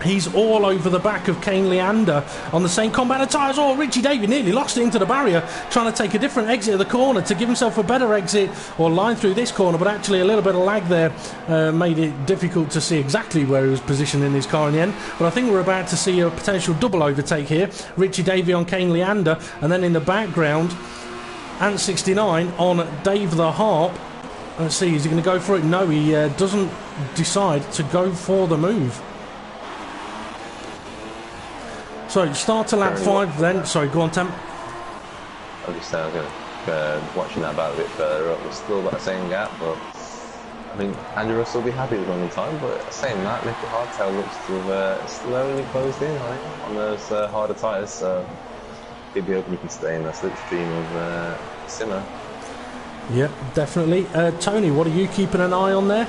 he's all over the back of Kane Leander on the same combat tyres. Oh, Richie Davey nearly lost it into the barrier, trying to take a different exit of the corner to give himself a better exit or line through this corner, but actually a little bit of lag there made it difficult to see exactly where he was positioned in his car in the end. But I think we're about to see a potential double overtake here. Richie Davey on Kane Leander, and then in the background Ant 69 on Dave the Harp. Let's see, is he going to go for it? No, he doesn't decide to go for the move. So start to lap 5 then. Sorry, go on, Temp. I'm just saying, watching that battle a bit further up. We're still about the same gap, but I think Andy Russell will be happy with running time. But saying that, Nicky Hardtail looks to have slowly closed in, I think, on those harder tyres. So he'd be hoping he can stay in the slipstream of Simo. Yeah, definitely. Tony, what are you keeping an eye on there?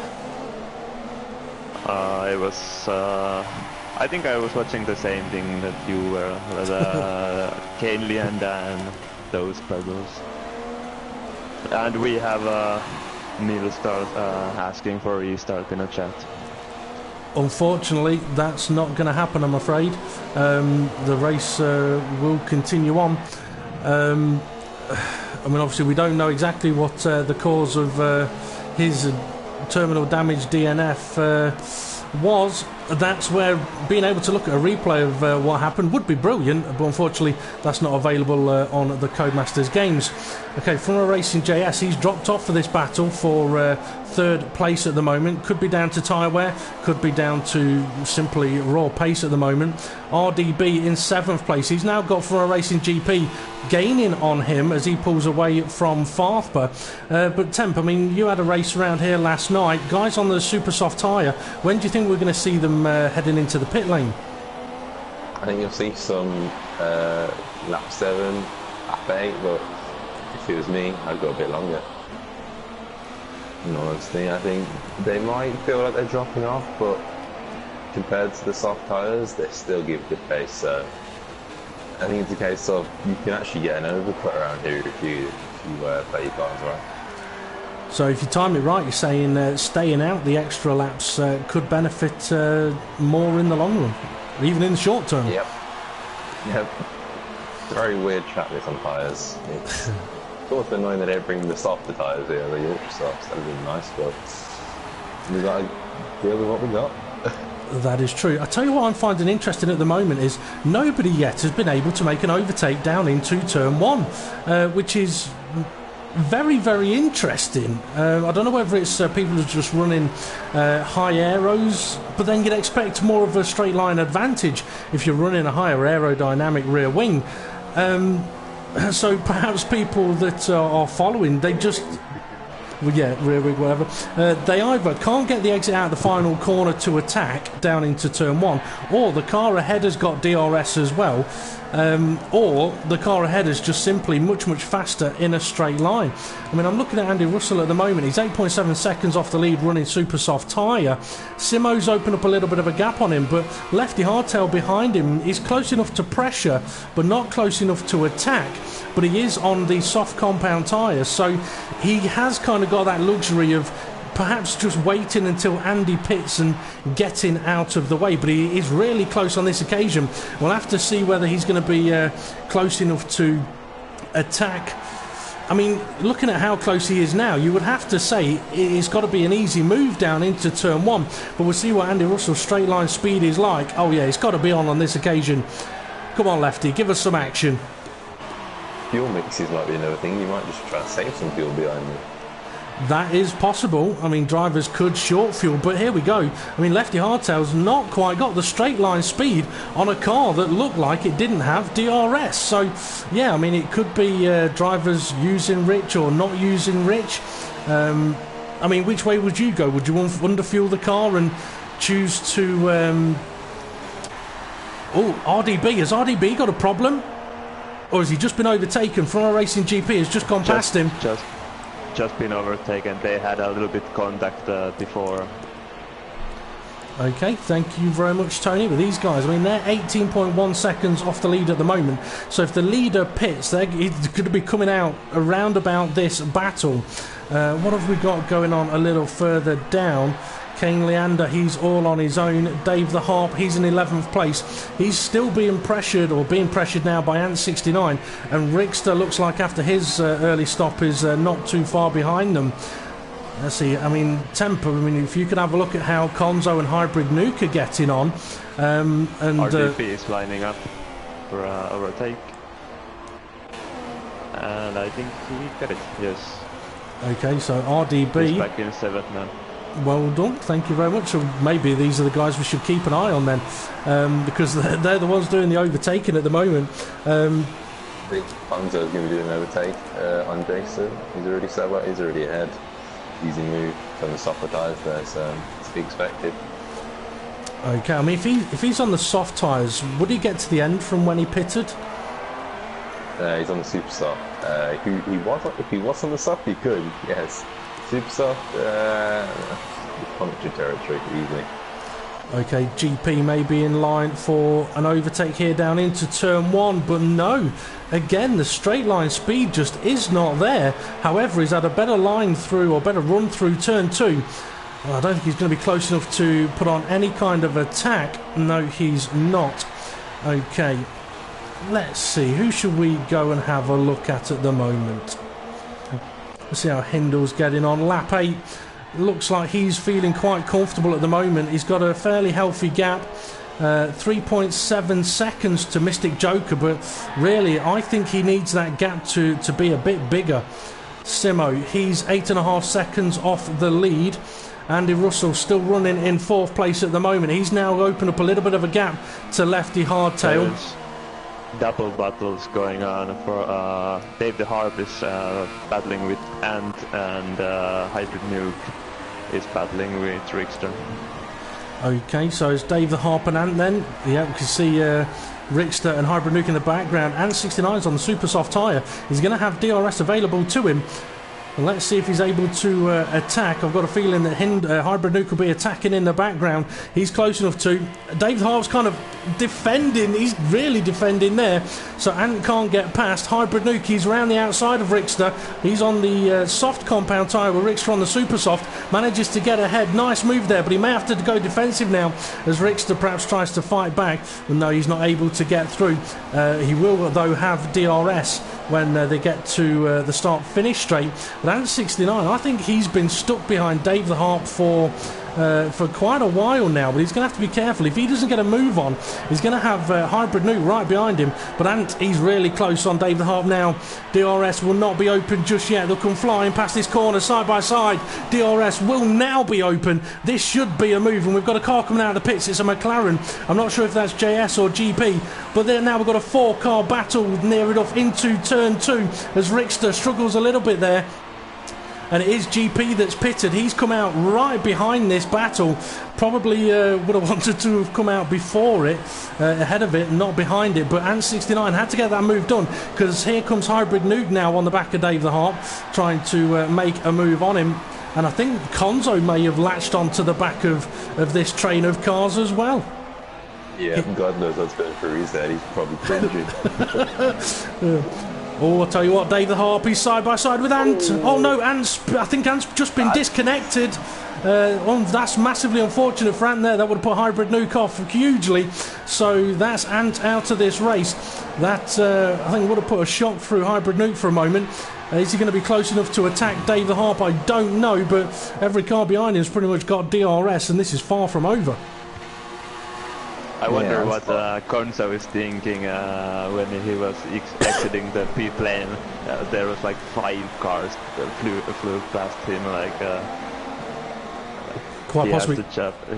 I think I was watching the same thing that you were, Kane Leander and those puzzles. And we have Neil start asking for a restart in a chat. Unfortunately, that's not going to happen, I'm afraid. The race will continue on. I mean, obviously, we don't know exactly what the cause of his terminal damage DNF was. That's where being able to look at a replay of what happened would be brilliant, but unfortunately that's not available on the Codemasters games. Okay, Front Racing JS, he's dropped off for this battle for third place at the moment. Could be down to tyre wear, could be down to simply raw pace at the moment. RDB in 7th place. He's now got Front Racing GP gaining on him as he pulls away from Farfba. But Temp, I mean, you had a race around here last night. Guys on the super soft tyre, when do you think we're going to see them heading into the pit lane? I think you'll see some lap 7, lap 8, but if it was me, I'd go a bit longer. In all honesty, I think they might feel like they're dropping off, but compared to the soft tyres, they still give good pace. So I think it's a case of you can actually get an overcut around here if you play your cards right. So if you time it right, you're saying staying out the extra laps could benefit more in the long run, even in the short term. Yep. a very weird track this on tyres. It's sort of annoying that they don't bring the softer tyres here, the ultra softs. That would be nice, but we got to deal with what we got. That is true. I tell you what I'm finding interesting at the moment is nobody yet has been able to make an overtake down into turn 1, which is very, very interesting. I don't know whether it's people are just running high aeros, but then you'd expect more of a straight line advantage if you're running a higher aerodynamic rear wing. So perhaps people that are following, they just... Well, yeah, rear wing, whatever. They either can't get the exit out of the final corner to attack down into turn 1, or the car ahead has got DRS as well, or the car ahead is just simply much, much faster in a straight line. I mean, I'm looking at Andy Russell at the moment. He's 8.7 seconds off the lead running super soft tyre. Simo's opened up a little bit of a gap on him, but Lefty Hardtail behind him is close enough to pressure, but not close enough to attack. But he is on the soft compound tyres, so he has kind of got that luxury of perhaps just waiting until Andy pits and getting out of the way. But he is really close on this occasion. We'll have to see whether he's going to be close enough to attack. I mean, looking at how close he is now, you would have to say it's got to be an easy move down into turn 1. But we'll see what Andy Russell's straight line speed is like. Oh yeah, it's got to be on this occasion. Come on, Lefty, give us some action. Fuel mixes might be another thing. You might just try to save some fuel behind me. That is possible. I mean, drivers could short fuel, but here we go. I mean, Lefty Hardtail's not quite got the straight line speed on a car that looked like it didn't have DRS. So, yeah, I mean, it could be drivers using rich or not using rich. I mean, which way would you go? Would you underfuel the car and choose to... Oh, RDB. Has RDB got a problem? Or has he just been overtaken? Front Racing GP has just gone past him. Just been overtaken. They had a little bit contact before. Okay, thank you very much, Tony. But these guys, I mean, they're 18.1 seconds off the lead at the moment. So if the leader pits, they're going to be coming out around about this battle. What have we got going on a little further down? Kane Leander, he's all on his own. Dave the Harp, he's in 11th place. He's still being pressured now by Ant69. And Rickster looks like after his early stop is not too far behind them. Let's see, I mean, Temp, I mean, if you could have a look at how Konzo and Hybrid Nuke are getting on. And RDP is lining up for overtake. And I think he got it, yes. Okay, so RDB... He's back in 7th now. Well done, thank you very much. So maybe these are the guys we should keep an eye on then, because they're the ones doing the overtaking at the moment. I think Konzo's going to be doing an overtake on Jason. He's already set up, he's already ahead. Easy move from the softer tyres there, so it's to be expected. Okay, I mean, if he's on the soft tyres, would he get to the end from when he pitted? He's on the super soft. If he was on the soft, he could, yes. Super soft, puncture territory easily. Okay, GP may be in line for an overtake here down into turn 1, but no. Again, the straight line speed just is not there. However, he's had a better line through, or better run through turn 2. Well, I don't think he's going to be close enough to put on any kind of attack. No, he's not. Okay, let's see. Who should we go and have a look at the moment? Let's see how Hindle's getting on. Lap 8 looks like he's feeling quite comfortable at the moment. He's got a fairly healthy gap. 3.7 seconds to Mystic Joker, but really I think he needs that gap to be a bit bigger. Simo, he's 8.5 seconds off the lead. Andy Russell still running in 4th place at the moment. He's now opened up a little bit of a gap to Lefty Hardtail. There's double battles going on for Dave the Harp is battling with Ant, and Hybrid Nuke is battling with Rickster. Okay, so it's Dave the Harp and Ant then. Yeah, we can see Rickster and Hybrid Nuke in the background. Ant69's on the super soft tyre. He's going to have DRS available to him. And let's see if he's able to attack. I've got a feeling that Hybrid Nuke will be attacking in the background. He's close enough to. David Harp's kind of defending. He's really defending there. So Ant can't get past. Hybrid Nuke, he's around the outside of Rickster. He's on the soft compound tyre with Rickster on the super soft. Manages to get ahead. Nice move there, but he may have to go defensive now as Rickster perhaps tries to fight back. But no, he's not able to get through. He will, though, have DRS when they get to the start-finish straight. But Ant69, I think he's been stuck behind Dave the Harp for quite a while now, but he's going to have to be careful. If he doesn't get a move on, he's going to have Hybrid Nuke right behind him. But Ant, he's really close on Dave the Harp now. DRS will not be open just yet. They'll come flying past this corner side by side. DRS will now be open. This should be a move, and we've got a car coming out of the pits. It's a McLaren. I'm not sure if that's JS or GP, but then now we've got a 4-car battle near enough into turn 2 as Rickster struggles a little bit there. And it is GP that's pitted. He's come out right behind this battle. Probably would have wanted to have come out before it, ahead of it, not behind it. But Ant69 had to get that move done, because here comes Hybrid Nuke now on the back of Dave the Harp, trying to make a move on him. And I think Konzo may have latched onto the back of this train of cars as well. Yeah, God knows what's going through his head. He's probably cringing. Oh, I'll tell you what, Dave the Harp, he's side by side with Ant. Oh no, I think Ant's just been disconnected. That's massively unfortunate for Ant there. That would have put Hybrid Nuke off hugely. So that's Ant out of this race. That, I think, would have put a shock through Hybrid Nuke for a moment. Is he going to be close enough to attack Dave the Harp? I don't know, but every car behind him has pretty much got DRS, and this is far from over. I wonder what Konzo is thinking when he was exiting the pit lane. There was like 5 cars that flew past him. Quite possibly.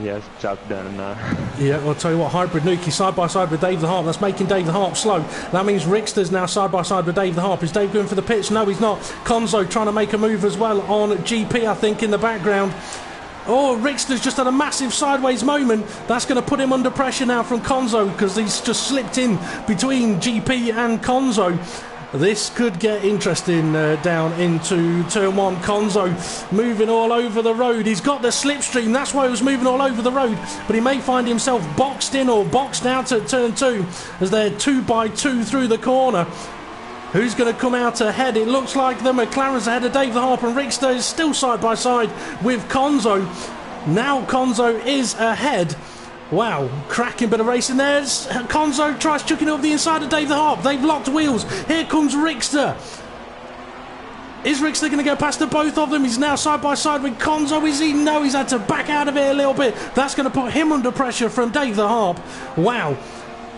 He has job done now. Yeah, I'll tell you what, Hybrid Nuke, he's side by side with Dave the Harp. That's making Dave the Harp slow. That means Rickster's now side by side with Dave the Harp. Is Dave going for the pits? No, he's not. Konzo trying to make a move as well on GP, I think, in the background. Oh, Rickster's just had a massive sideways moment. That's going to put him under pressure now from Konzo, because he's just slipped in between GP and Konzo. This could get interesting down into turn 1. Konzo moving all over the road. He's got the slipstream. That's why he was moving all over the road. But he may find himself boxed in or boxed out at turn 2 as they're 2x2 through the corner. Who's going to come out ahead? It looks like the McLaren's ahead of Dave the Harp, and Rickster is still side by side with Konzo. Now Konzo is ahead. Wow, cracking bit of racing there. Konzo tries chucking up the inside of Dave the Harp. They've locked wheels. Here comes Rickster. Is Rickster going to go past the both of them? He's now side by side with Konzo. Is he? No, he's had to back out of it a little bit. That's going to put him under pressure from Dave the Harp. Wow.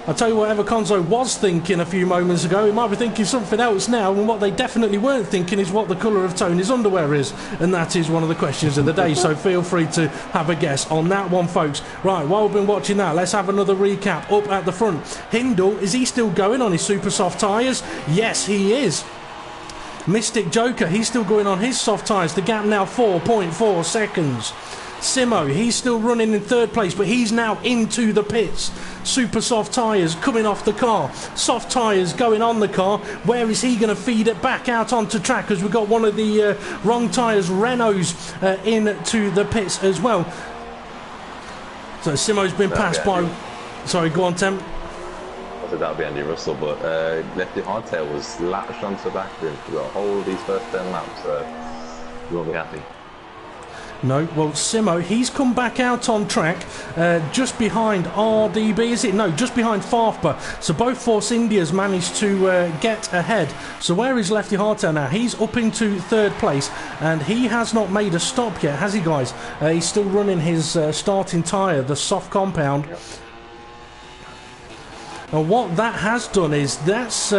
I'll tell you whatever Konzo was thinking a few moments ago, he might be thinking something else now, and what they definitely weren't thinking is what the colour of Tony's underwear is, and that is one of the questions of the day, so feel free to have a guess on that one, folks. Right, while we've been watching that, let's have another recap up at the front. Hindle, is he still going on his super soft tyres? Yes, he is. Mystic Joker, he's still going on his soft tyres, the gap now 4.4 seconds. Simo, he's still running in 3rd place, but he's now into the pits. Super soft tyres coming off the car. Soft tyres going on the car. Where is he going to feed it back out onto track? Because we've got one of the wrong tyres, Renault's, into the pits as well. So Simo's been passed by... Sorry, go on, Temp. I said that would be Andy Russell, but Lefty Hardtail was latched onto the back of him for the whole of these first 10 laps, so you won't be happy. No, well, Simo, he's come back out on track just behind RDB, is it? No, just behind Farfba. So both Force Indias managed to get ahead. So where is Lefty Hardtail now? He's up into 3rd place, and he has not made a stop yet, has he, guys? He's still running his starting tyre, the soft compound. Yep. And what that has done is there's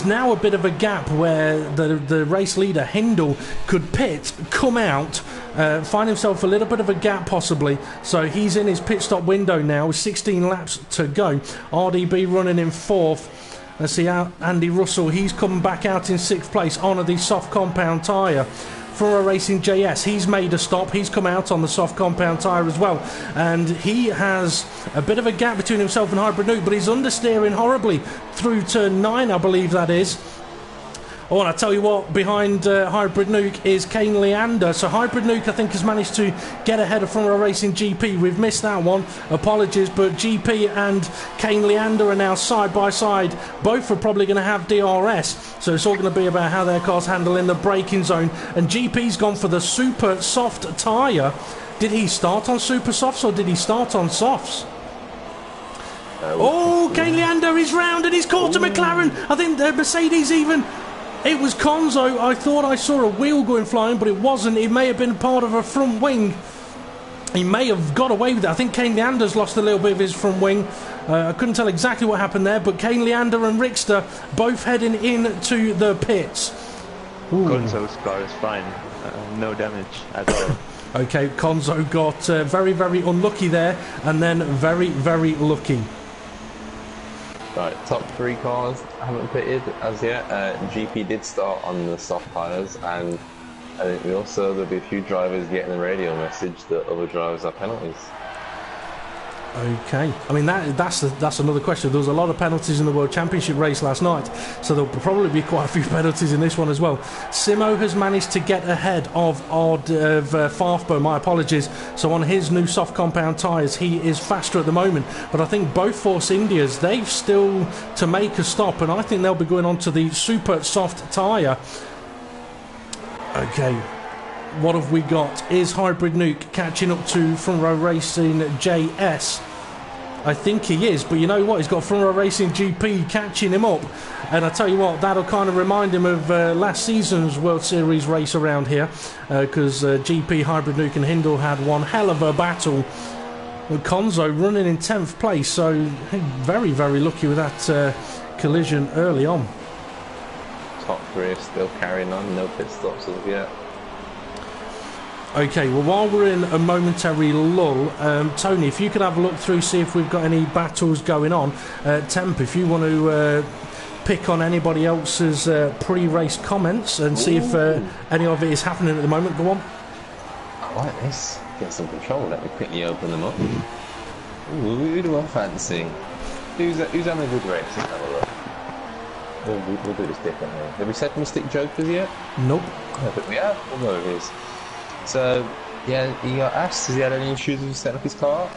now a bit of a gap where the race leader Hindle could pit, come out, find himself a little bit of a gap possibly. So he's in his pit stop window now with 16 laps to go. RDB running in 4th. Let's see how Andy Russell, he's come back out in 6th place on the soft compound tyre. For a Racing JS, he's made a stop. He's come out on the soft compound tyre as well, and he has a bit of a gap between himself and Hybrid Nuke, but he's understeering horribly through turn 9, I believe that is. Oh, and I tell you what, behind Hybrid Nuke is Kane Leander. So Hybrid Nuke, I think, has managed to get ahead of Front Row Racing GP. We've missed that one. Apologies, but GP and Kane Leander are now side by side. Both are probably going to have DRS. So it's all going to be about how their cars handle in the braking zone. And GP's gone for the super soft tyre. Did he start on super softs or did he start on softs? Oh, Kane Leander is round and he's caught a McLaren. I think Mercedes even... It was Conzo. I thought I saw a wheel going flying, but it wasn't. It may have been part of a front wing. He may have got away with it. I think Kane Leander's lost a little bit of his front wing. I couldn't tell exactly what happened there, but Kane Leander and Rickster both heading into the pits. Conzo's car is fine. No damage at all. Okay, Conzo got very, very unlucky there, and then very, very lucky. Right, top 3 cars haven't pitted as yet. GP did start on the soft tyres, and I think there'll be a few drivers getting the radio message that other drivers have penalties. Okay, I mean that's another question. There was a lot of penalties in the World Championship race last night, so there'll probably be quite a few penalties in this one as well. Simo has managed to get ahead of Farfbo, my apologies. So on his new soft compound tyres, he is faster at the moment. But I think both Force Indias, they've still to make a stop, and I think they'll be going on to the super soft tyre. Okay. What have we got? Is Hybrid Nuke catching up to Front Row Racing JS? I think he is, but you know what? He's got Front Row Racing GP catching him up. And I tell you what, that'll kind of remind him of last season's World Series race around here, because GP, Hybrid Nuke and Hindle had one hell of a battle. With Conzo running in 10th place, so very, very lucky with that collision early on. Top 3 are still carrying on, no pit stops as of yet. Okay, well, while we're in a momentary lull, Tony, if you could have a look through, see if we've got any battles going on. Temp, if you want to pick on anybody else's pre-race comments and see if any of it is happening at the moment, go on. I like this. Get some control. Let me quickly open them up. Ooh, who do I fancy? Who's having a good race? Let's have a look. We'll do this differently. Have we said Mystic Jokers yet? Nope. I think we have. We'll go with his. So, yeah, he got asked, has he had any issues with setting up his car?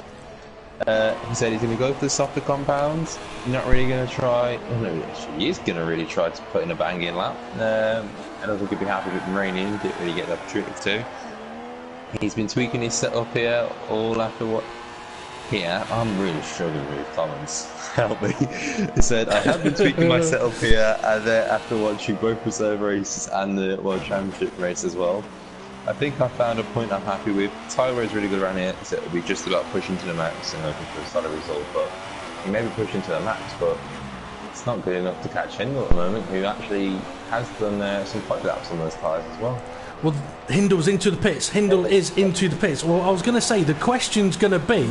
He said he's going to go for the softer compounds. Not really going to try. No, actually, he is going to really try to put in a banging lap. I don't think he'd be happy with it raining. He didn't really get the opportunity to. He's been tweaking his setup here all after what. Here, I'm really struggling with comments. Help me. He said, I have been tweaking my setup here, and then after watching both reserve races and the World Championship race as well. I think I found a point I'm happy with. Tyler is really good around here, so it'll be just about pushing to the max and hoping for a solid result. But he may be pushing to the max, but it's not good enough to catch Hindle at the moment, who actually has done some quite laps on those tyres as well. Well, Hindle's into the pits. Hindle is into the pits. Well, I was going to say, the question's going to be,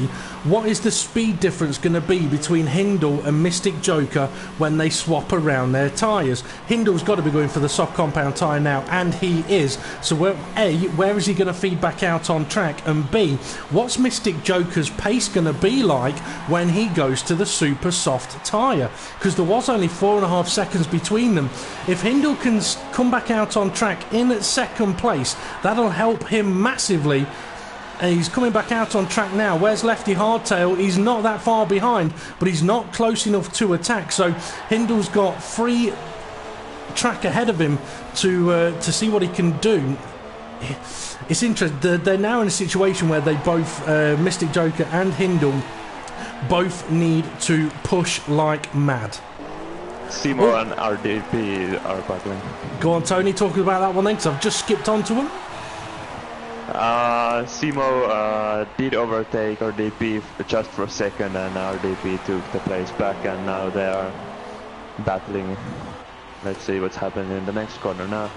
what is the speed difference going to be between Hindle and Mystic Joker when they swap around their tyres? Hindle's got to be going for the soft compound tyre now, and he is. So, where is he going to feed back out on track? And B, what's Mystic Joker's pace going to be like when he goes to the super soft tyre? Because there was only 4.5 seconds between them. If Hindle can come back out on track in second place, that'll help him massively. And he's coming back out on track now. Where's Lefty Hardtail? He's not that far behind, but he's not close enough to attack. So Hindle's got free track ahead of him to see what he can do. It's interesting. They're now in a situation where they both, Mystic Joker and Hindle, both need to push like mad. Seymour and RDP are battling. Go on, Tony, talking about that one then, because I've just skipped on to him. Simo did overtake RDP just for a second, and RDP took the place back, and now they are battling. Let's see what's happening in the next corner now.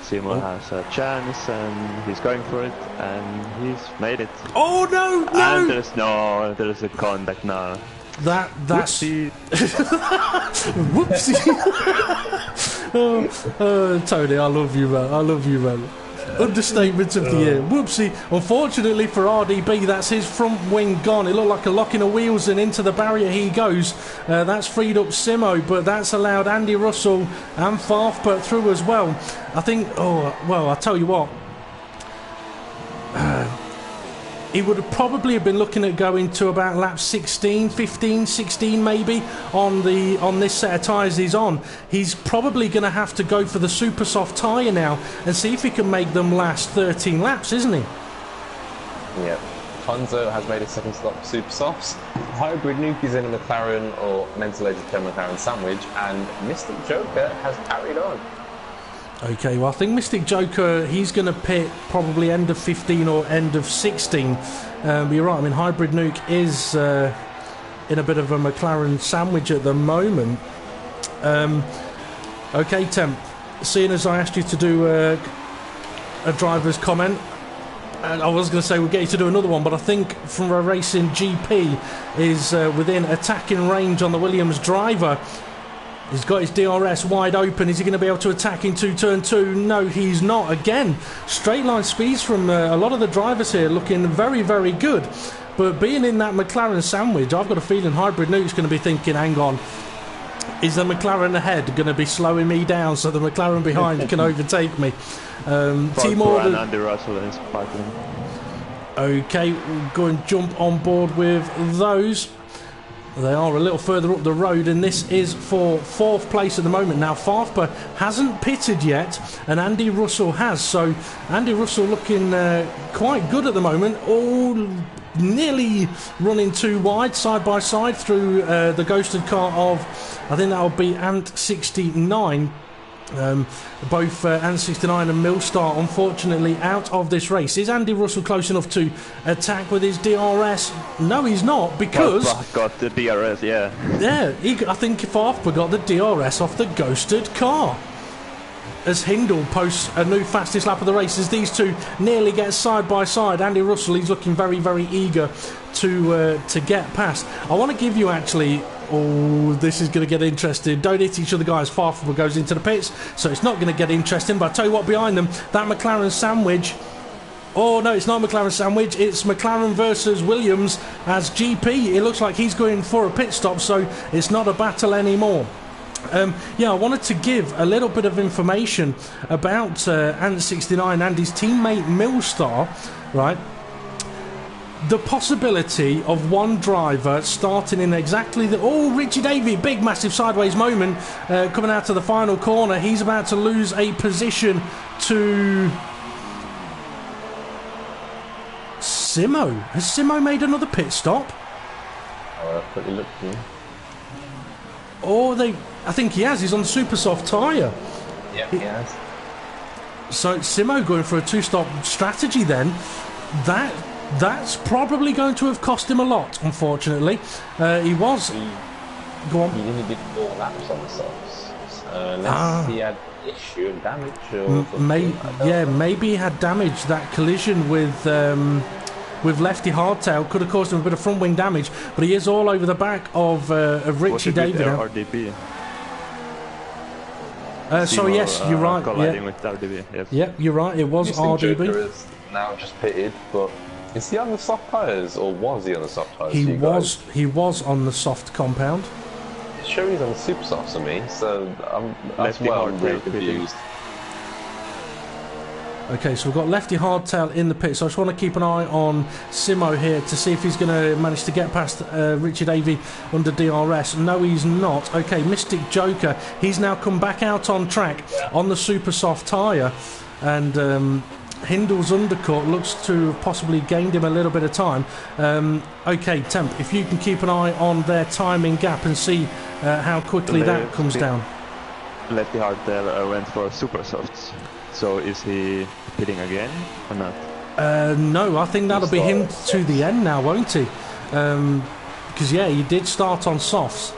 Simo has a chance, and he's going for it, and he's made it. Oh no! And there's a contact now. That's Whoopsie. Whoopsie. Oh, Tony, I love you, man. I love you, man. Understatement of the year. Whoopsie. Unfortunately for RDB, that's his front wing gone. It looked like a locking of wheels, and into the barrier he goes. That's freed up Simo, but that's allowed Andy Russell and Farfpert through as well. I think, I'll tell you what. He would have probably been looking at going to about lap 16, 15, 16 maybe on this set of tyres he's on. He's probably going to have to go for the super soft tyre now and see if he can make them last 13 laps, isn't he? Yeah. Konzo has made a second stop for super softs. Hybrid Nuke is in a McLaren or mental edge of McLaren sandwich, and Mystic Joker has carried on. Okay, well, I think Mystic Joker, he's going to pit probably end of 15 or end of 16. But you're right, I mean, Hybrid Nuke is in a bit of a McLaren sandwich at the moment. Okay, Temp, seeing as I asked you to do a driver's comment, and I was going to say we'll get you to do another one, but I think from a Racing GP is within attacking range on the Williams driver. He's got his DRS wide open. Is he going to be able to attack into turn 2? No, he's not. Again, straight line speeds from a lot of the drivers here looking very, very good. But being in that McLaren sandwich, I've got a feeling Hybrid Nuke's going to be thinking, hang on, is the McLaren ahead going to be slowing me down so the McLaren behind can overtake me? Team order. And Andy Russell is sparkling. Okay, we'll go and jump on board with those. They are a little further up the road, and this is for 4th place at the moment. Now, Farfper hasn't pitted yet, and Andy Russell has. So, Andy Russell looking quite good at the moment. All nearly running too wide, side by side through the ghosted car of, I think that'll be Ant 69. Both Ant69 and Millstar unfortunately out of this race. Is Andy Russell close enough to attack with his DRS? No, he's not, because got the DRS, yeah. Yeah, I think Farfper got the DRS off the ghosted car. As Hindle posts a new fastest lap of the race, as these two nearly get side by side. Andy Russell, he's looking very, very eager to get past. I want to give you actually. Oh, this is going to get interesting. Don't hit each other, guys. Farfper goes into the pits, so it's not going to get interesting. But I tell you what, behind them, that McLaren sandwich. Oh no, it's not McLaren sandwich. It's McLaren versus Williams as GP. It looks like he's going for a pit stop, so it's not a battle anymore. I wanted to give a little bit of information about Ant69 and his teammate Millstar, right? The possibility of one driver starting in exactly the... Oh, Richie Davey, big massive sideways moment coming out to the final corner. He's about to lose a position to Simo. Has Simo made another pit stop? I'll quickly look for you. I think he has. He's on the super soft tyre. Yeah, he has. So Simo going for a 2-stop strategy then. That's probably going to have cost him a lot, unfortunately. He was... Go on. He only did 4 laps on the softs. Unless he had issue and damage or... Maybe he had damage. That collision with Lefty Hardtail could have caused him a bit of front wing damage, but he is all over the back of Richie David. RDB. Sorry, yes, you're right. Colliding with RDB, yes. Yep, you're right. It was Mystic RDB. Joker is now just pitted, but is he on the soft tyres, or was he on the soft tyres? He was on the soft compound. It's showing he's on the super softs for me, so I'm really confused. Okay, so we've got Lefty Hardtail in the pit, so I just want to keep an eye on Simo here to see if he's going to manage to get past Richard Avey under DRS. No, he's not. Okay, Mystic Joker, he's now come back out on track on the super soft tyre, and Hindle's undercut looks to have possibly gained him a little bit of time. Okay, Temp, if you can keep an eye on their timing gap and see how quickly that comes down. Lefty Hardtail went for super softs. So is he pitting again or not? No, I think that'll be him to the end now, won't he? Because he did start on softs.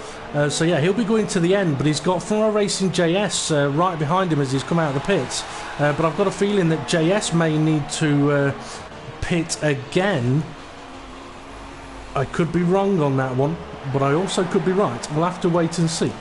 So he'll be going to the end, but he's got Fronto Racing JS right behind him as he's come out of the pits. But I've got a feeling that JS may need to pit again. I could be wrong on that one, but I also could be right. We'll have to wait and see.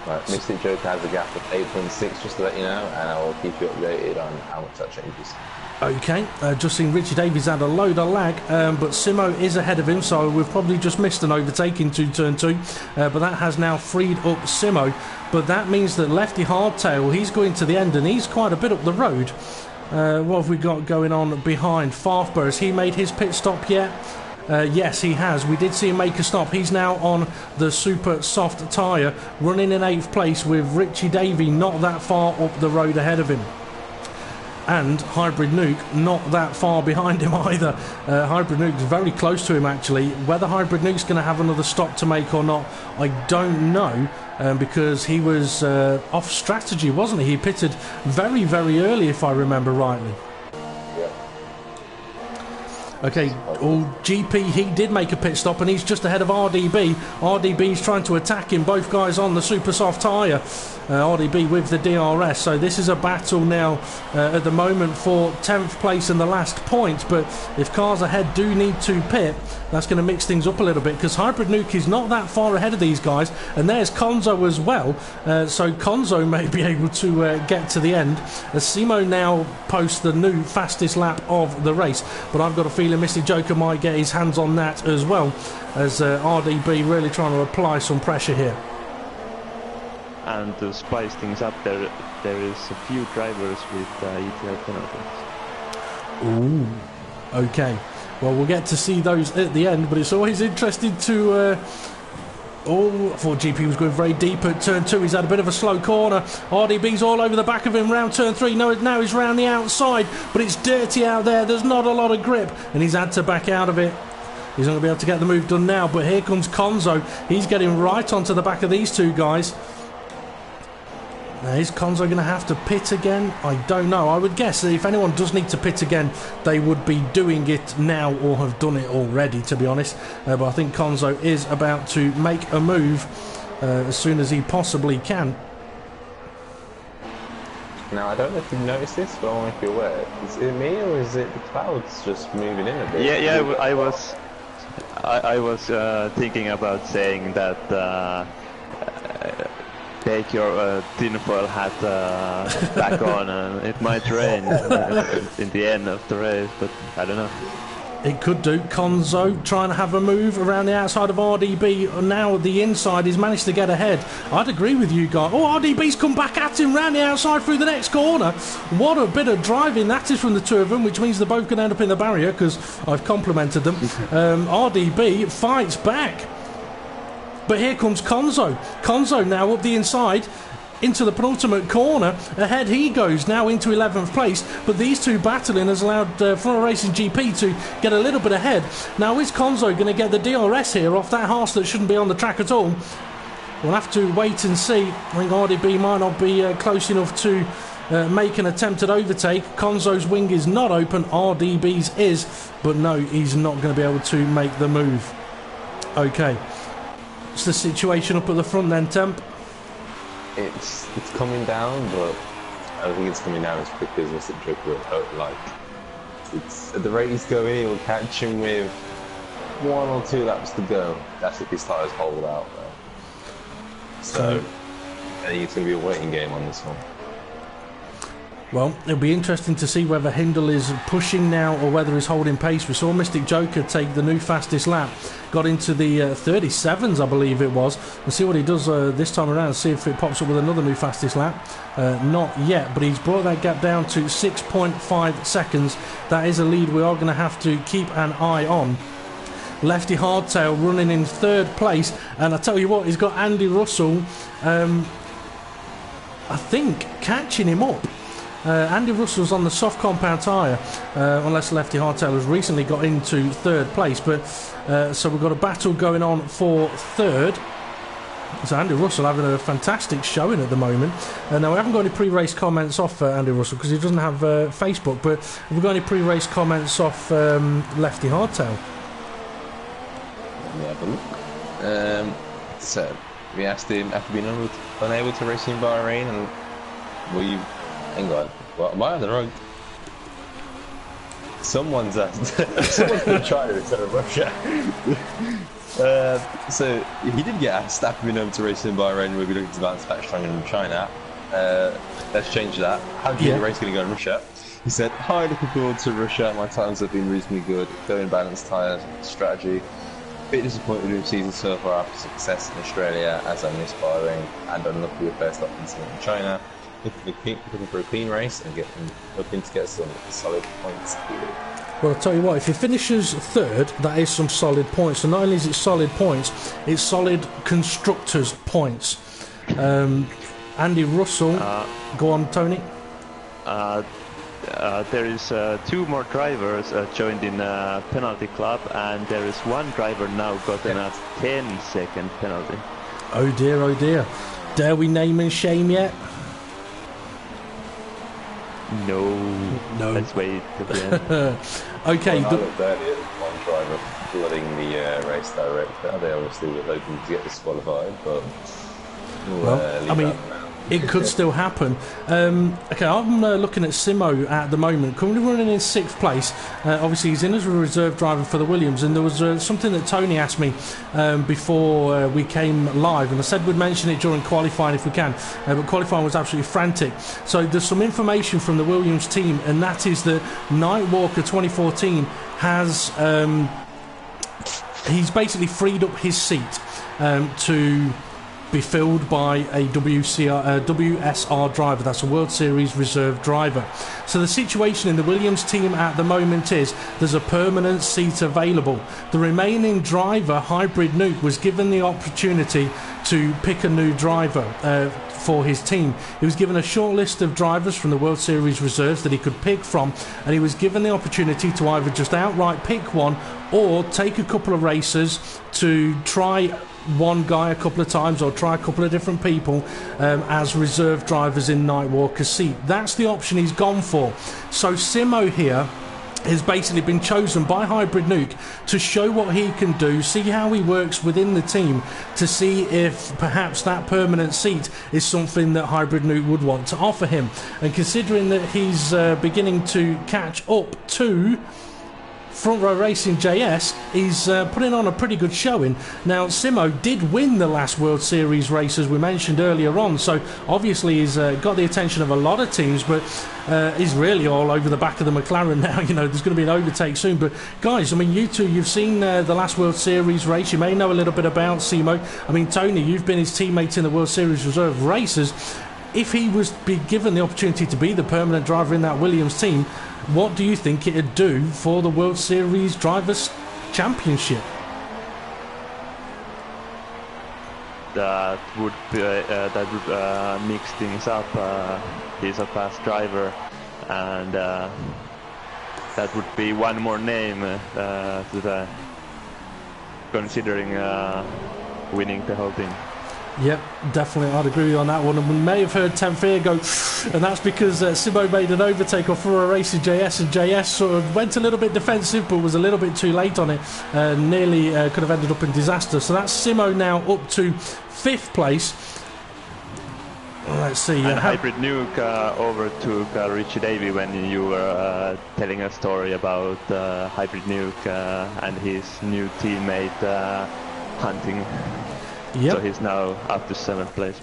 Right, Mystic Joker has a gap of 8.6 just to let you know, and I will keep you updated on how much that changes. Okay, just seen Richie Davies had a load of lag, but Simo is ahead of him, so we've probably just missed an overtake into turn 2, but that has now freed up Simo. But that means that Lefty Hardtail, he's going to the end, and he's quite a bit up the road. What have we got going on behind? Farfber, has he made his pit stop yet? Yes, he has. We did see him make a stop. He's now on the super soft tyre, running in 8th place with Richie Davey not that far up the road ahead of him. And Hybrid Nuke not that far behind him either. Hybrid Nuke's very close to him actually. Whether Hybrid Nuke's going to have another stop to make or not, I don't know, because he was off strategy, wasn't he? He pitted very, very early, if I remember rightly. Okay, GP, he did make a pit stop and he's just ahead of RDB. RDB's trying to attack him, both guys on the super soft tyre. RDB with the DRS, so this is a battle now at the moment for 10th place and the last point. But if cars ahead do need to pit, that's going to mix things up a little bit, because Hybrid Nuke is not that far ahead of these guys, and there's Konzo as well, so Konzo may be able to get to the end as Simo now posts the new fastest lap of the race. But I've got a feeling Mr. Joker might get his hands on that as well, as RDB really trying to apply some pressure here. And to spice things up, there is a few drivers with ETL penalties. Ooh, okay. Well, we'll get to see those at the end, but it's always interesting to... Oh, I thought GP was going very deep at turn 2. He's had a bit of a slow corner. RDB's all over the back of him round turn 3. No, now he's round the outside, but it's dirty out there. There's not a lot of grip, and he's had to back out of it. He's not going to be able to get the move done now, but here comes Konzo. He's getting right onto the back of these two guys. Now, is Konzo going to have to pit again? I don't know. I would guess that if anyone does need to pit again, they would be doing it now or have done it already, to be honest. But I think Konzo is about to make a move as soon as he possibly can. Now, I don't know if you've noticed this, but I want to make you aware. Is it me or is it the clouds just moving in a bit? Yeah, I was thinking about saying that take your tinfoil hat back on, and it might rain in the end of the race, but I don't know. It could do. Konzo trying to have a move around the outside of RDB. Now the inside, he's managed to get ahead. I'd agree with you guys. Oh, RDB's come back at him round the outside through the next corner. What a bit of driving that is from the two of them, which means they're both going to end up in the barrier, because I've complimented them. RDB fights back. But here comes Konzo. Konzo now up the inside into the penultimate corner. Ahead he goes, now into 11th place. But these two battling has allowed Front Racing GP to get a little bit ahead. Now is Konzo going to get the DRS here off that horse that shouldn't be on the track at all? We'll have to wait and see. I think RDB might not be close enough to make an attempt at overtake. Konzo's wing is not open, RDB's is. But no, he's not going to be able to make the move. Okay. What's the situation up at the front then, Temp? It's coming down, but I don't think it's coming down as quickly as Mr. Joker would hope. Like, it's at the rate he's going, he'll catch him with 1 or 2 laps to go. That's if his tyres hold out though. So I think it's going to be a waiting game on this one. Well, it'll be interesting to see whether Hindle is pushing now or whether he's holding pace. We saw Mystic Joker take the new fastest lap, got into the 37s, I believe it was. We'll see what he does this time around, see if it pops up with another new fastest lap. Not yet, but he's brought that gap down to 6.5 seconds. That is a lead we are going to have to keep an eye on. Lefty Hardtail running in 3rd place, and I tell you what, he's got Andy Russell, I think, catching him up. Andy Russell's on the soft compound tyre, unless Lefty Hardtail has recently got into 3rd place. But so we've got a battle going on for 3rd. So Andy Russell having a fantastic showing at the moment. Now we haven't got any pre-race comments off Andy Russell because he doesn't have Facebook. But have we got any pre-race comments off Lefty Hardtail? Let me have a look. So we asked him after being unable to race in Bahrain, and were you? Hang on, what, am I on the wrong? Someone's asked. Someone's going to try to return Russia. So he did get asked after being able to race in Bahrain, we'll be looking to bounce back stronger than China. Let's change that. How do you think the race is going to go in Russia? He said, "Hi, looking forward to Russia. My times have been reasonably good. Going balanced tyre strategy. Bit disappointed with the season so far after success in Australia, as I missed Bahrain and unlucky with first up incident in China. Looking for a clean race and hoping to get some solid points here." Well, I'll tell you what, if he finishes third, that is some solid points. So not only is it solid points, it's solid constructors' points. Andy Russell, go on, Tony. There is 2 more drivers joined in penalty club, and there is 1 driver now gotten a 10-second penalty. Oh dear, oh dear. Dare we name and shame yet? No. Let's wait till the end. Okay. Well, I looked earlier at one driver flooding the race director. They obviously were hoping to get disqualified, but I mean, it could still happen. Okay, I'm looking at Simo at the moment, currently running in 6th place. Obviously, he's in as a reserve driver for the Williams, and there was something that Tony asked me before we came live, and I said we'd mention it during qualifying if we can, but qualifying was absolutely frantic. So there's some information from the Williams team, and that is that Nightwalker 2014 has he's basically freed up his seat to be filled by a WSR driver. That's a World Series reserve driver. So the situation in the Williams team at the moment is there's a permanent seat available. The remaining driver, Hybrid Nuke, was given the opportunity to pick a new driver for his team. He was given a short list of drivers from the World Series reserves that he could pick from, and he was given the opportunity to either just outright pick one or take a couple of races to try one guy a couple of times or try a couple of different people as reserve drivers in Nightwalker's seat. That's the option he's gone for. So Simo here has basically been chosen by Hybrid Nuke to show what he can do, see how he works within the team, to see if perhaps that permanent seat is something that Hybrid Nuke would want to offer him. And considering that he's beginning to catch up to Front Row Racing JS, he's putting on a pretty good showing. Now, Simo did win the last World Series race, as we mentioned earlier on, so obviously he's got the attention of a lot of teams, but he's really all over the back of the McLaren now. You know, there's going to be an overtake soon. But guys, I mean, you two, you've seen the last World Series race. You may know a little bit about Simo. I mean, Tony, you've been his teammate in the World Series Reserve races. If he was be given the opportunity to be the permanent driver in that Williams team, what do you think it'd do for the World Series Drivers' Championship? That would mix things up. He's a fast driver, and that would be one more name considering winning the whole thing. Yep, definitely, I'd agree with you on that one. And we may have heard TempFear go, and that's because Simo made an overtake off for a race in JS, and JS sort of went a little bit defensive, but was a little bit too late on it. Nearly could have ended up in disaster. So that's Simo now up to 5th place. Let's see. And Hybrid Nuke overtook Richie Davey when you were telling a story about Hybrid Nuke and his new teammate hunting. Yep. So he's now up to 7th place.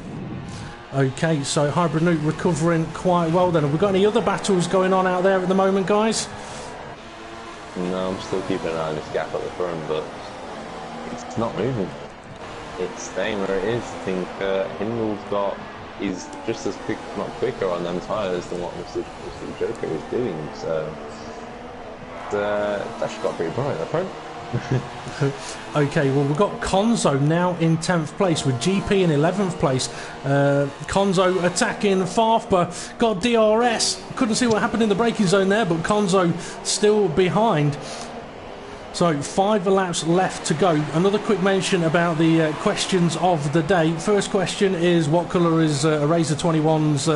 Okay, so Hybrid Nuke recovering quite well then. Have we got any other battles going on out there at the moment, guys? No, I'm still keeping an eye on this gap at the front, but it's not moving. It's staying where it is. I think Hindle's is just as quick, if not quicker, on them tyres than what Mr. Joker is doing. So it's actually got pretty bright at the front. Okay, well, we've got Konzo now in 10th place with GP in 11th place. Konzo attacking Farfba, got DRS. Couldn't see what happened in the braking zone there, but Konzo still behind. So 5 laps left to go. Another quick mention about the questions of the day. First question is, what colour is Arazor21's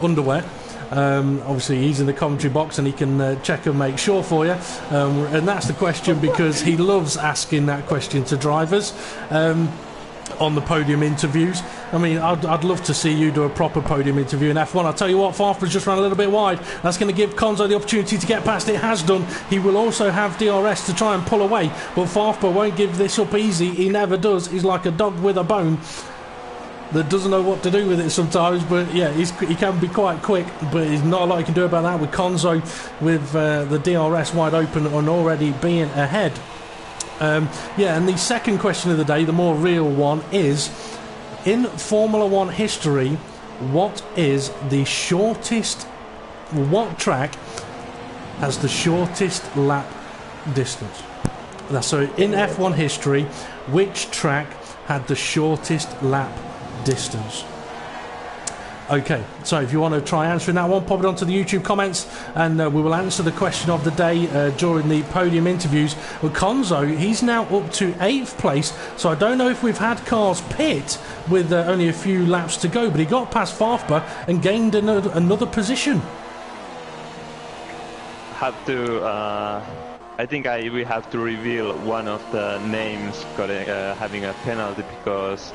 underwear? Obviously he's in the commentary box and he can check and make sure for you, and that's the question because he loves asking that question to drivers. on the podium interviews. I mean, I'd love to see you do a proper podium interview in F1. I'll tell you what, Farfra's just ran a little bit wide. That's going to give Konzo the opportunity to get past. It has done. He will also have DRS to try and pull away, but Farfra won't give this up easy. He never does. He's like a dog with a bone that doesn't know what to do with it sometimes. But yeah, he can be quite quick, but there's not a lot he can do about that with Konzo with the DRS wide open and already being ahead. Yeah, and the second question of the day, the more real one, is in Formula One history, what track has the shortest lap distance? So in F1 history, which track had the shortest lap distance? Okay, so if you want to try answering that one, pop it onto the YouTube comments, and we will answer the question of the day during the podium interviews. Well, Konzo, he's now up to 8th place, so I don't know if we've had cars pit with only a few laps to go, but he got past Farfra and gained another position. I think we have to reveal one of the names having a penalty, because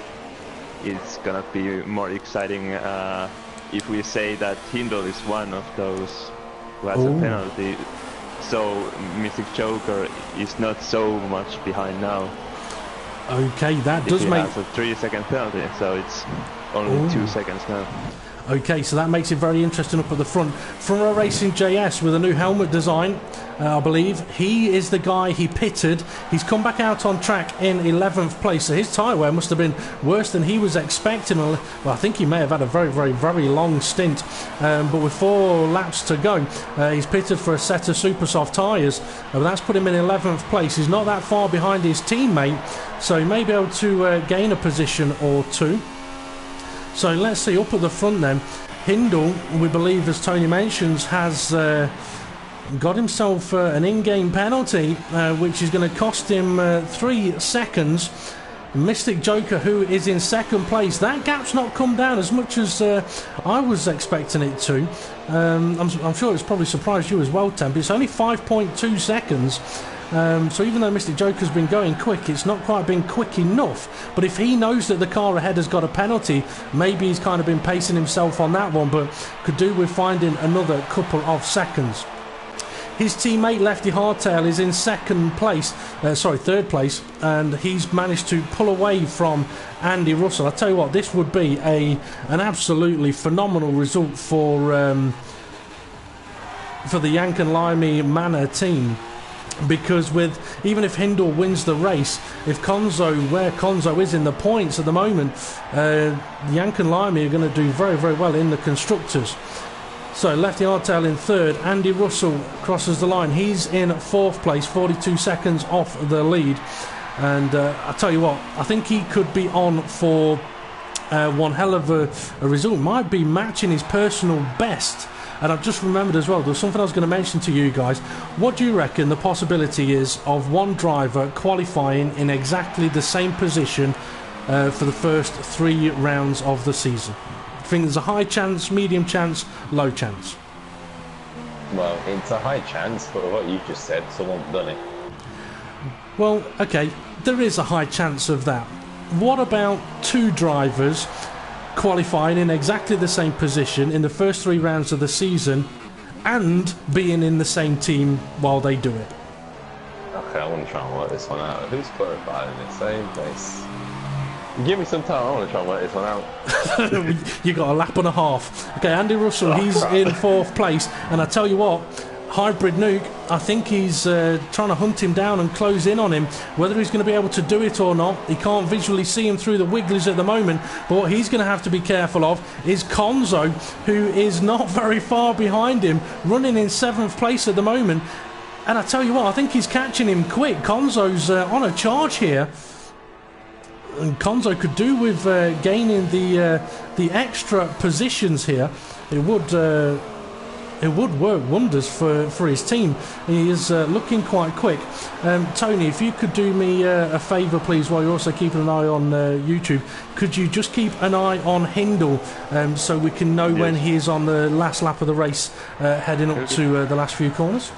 it's gonna be more exciting if we say that Hindle is one of those who has a penalty. So Mystic Joker is not so much behind now. Okay, that does make... He has a 3-second penalty, so it's only 2 seconds now. Okay, so that makes it very interesting up at the front. From Racing JS with a new helmet design, I believe. He is the guy, he pitted. He's come back out on track in 11th place. So his tyre wear must have been worse than he was expecting. Well, I think he may have had a very, very, very long stint. But with 4 laps to go, he's pitted for a set of super soft tyres. But that's put him in 11th place. He's not that far behind his teammate, so he may be able to gain a position or two. So let's see, up at the front then, Hindle, we believe, as Tony mentions, has got himself an in-game penalty, which is going to cost him 3 seconds. Mystic Joker, who is in 2nd place, that gap's not come down as much as I was expecting it to. I'm sure it's probably surprised you as well, Temp. It's only 5.2 seconds. So even though Mystic Joker's been going quick, it's not quite been quick enough. But if he knows that the car ahead has got a penalty, maybe he's kind of been pacing himself on that one, but could do with finding another couple of seconds. His teammate Lefty Hardtail is in 3rd place, and he's managed to pull away from Andy Russell. I tell you what, this would be an absolutely phenomenal result for the Yank and Limey Manor team. Because even if Hindle wins the race, if where Konzo is in the points at the moment, Yank and Limey are going to do very, very well in the constructors. So Lefty Hardtail in 3rd, Andy Russell crosses the line. He's in 4th place, 42 seconds off the lead. And I tell you what, I think he could be on for one hell of a result. Might be matching his personal best. And I've just remembered as well, there was something I was going to mention to you guys. What do you reckon the possibility is of one driver qualifying in exactly the same position for the first 3 rounds of the season? I think there's a high chance, medium chance, low chance. Well, it's a high chance, but what you just said, someone's done it. Well, okay, there is a high chance of that. What about 2 drivers qualifying in exactly the same position in the first 3 rounds of the season and being in the same team while they do it? Okay, I want to try and work this one out. Who's qualified in the same place? Give me some time, I want to try and work this one out. You got a lap and a half. Okay, Andy Russell, he's in 4th place, and I tell you what, Hybrid Nuke, I think he's trying to hunt him down and close in on him. Whether he's going to be able to do it or not, he can't visually see him through the wigglies at the moment. But what he's going to have to be careful of is Konzo, who is not very far behind him, running in 7th place at the moment. And I tell you what, I think he's catching him quick. Konzo's on a charge here. And Konzo could do with gaining the extra positions here. It would work wonders for his team. He is looking quite quick. Tony, if you could do me a favour, please, while you're also keeping an eye on YouTube, could you just keep an eye on Hindle so we can know when he is on the last lap of the race, heading up to the last few corners?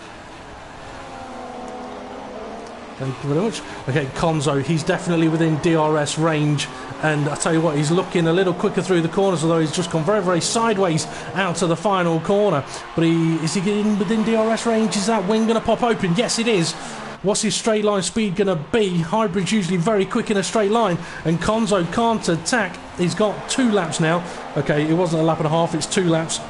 Thank you very much. Okay, Konzo, he's definitely within DRS range, and I tell you what, he's looking a little quicker through the corners, although he's just gone very, very sideways out to the final corner. But is he getting within DRS range? Is that wing going to pop open? Yes, it is. What's his straight line speed going to be? Hybrid's usually very quick in a straight line, and Konzo can't attack. He's got 2 laps now. Okay, it wasn't a lap and a half, it's 2 laps.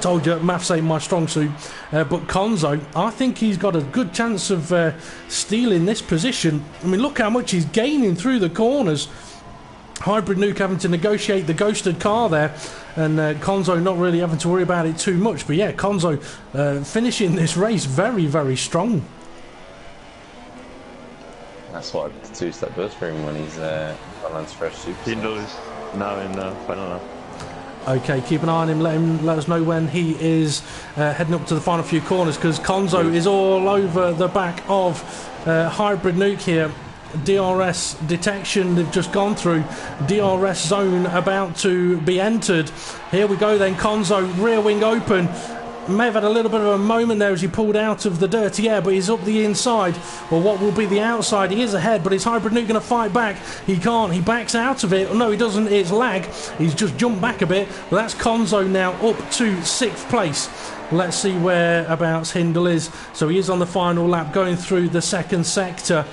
Told you, maths ain't my strong suit. But Konzo, I think he's got a good chance of stealing this position. I mean, look how much he's gaining through the corners. Hybrid Nuke having to negotiate the ghosted car there, and Konzo not really having to worry about it too much. But yeah, Konzo finishing this race very, very strong. That's what the 2-step does for him when he's on Lance Fresh Super. Hindle is now in the final lap. Okay, keep an eye on him. Let us know when he is heading up to the final few corners, because Konzo is all over the back of Hybrid Nuke here. DRS detection they've just gone through. DRS zone about to be entered. Here we go then. Konzo, rear wing open. May have had a little bit of a moment there as he pulled out of the dirty air, but he's up the inside, or what will be the outside. He is ahead, but is Hybrid Nuke going to fight back? He can't. He backs out of it. No, he doesn't. It's lag. He's just jumped back a bit. But that's Konzo now up to 6th place. Let's see whereabouts Hindle is. So he is on the final lap, going through the 2nd sector.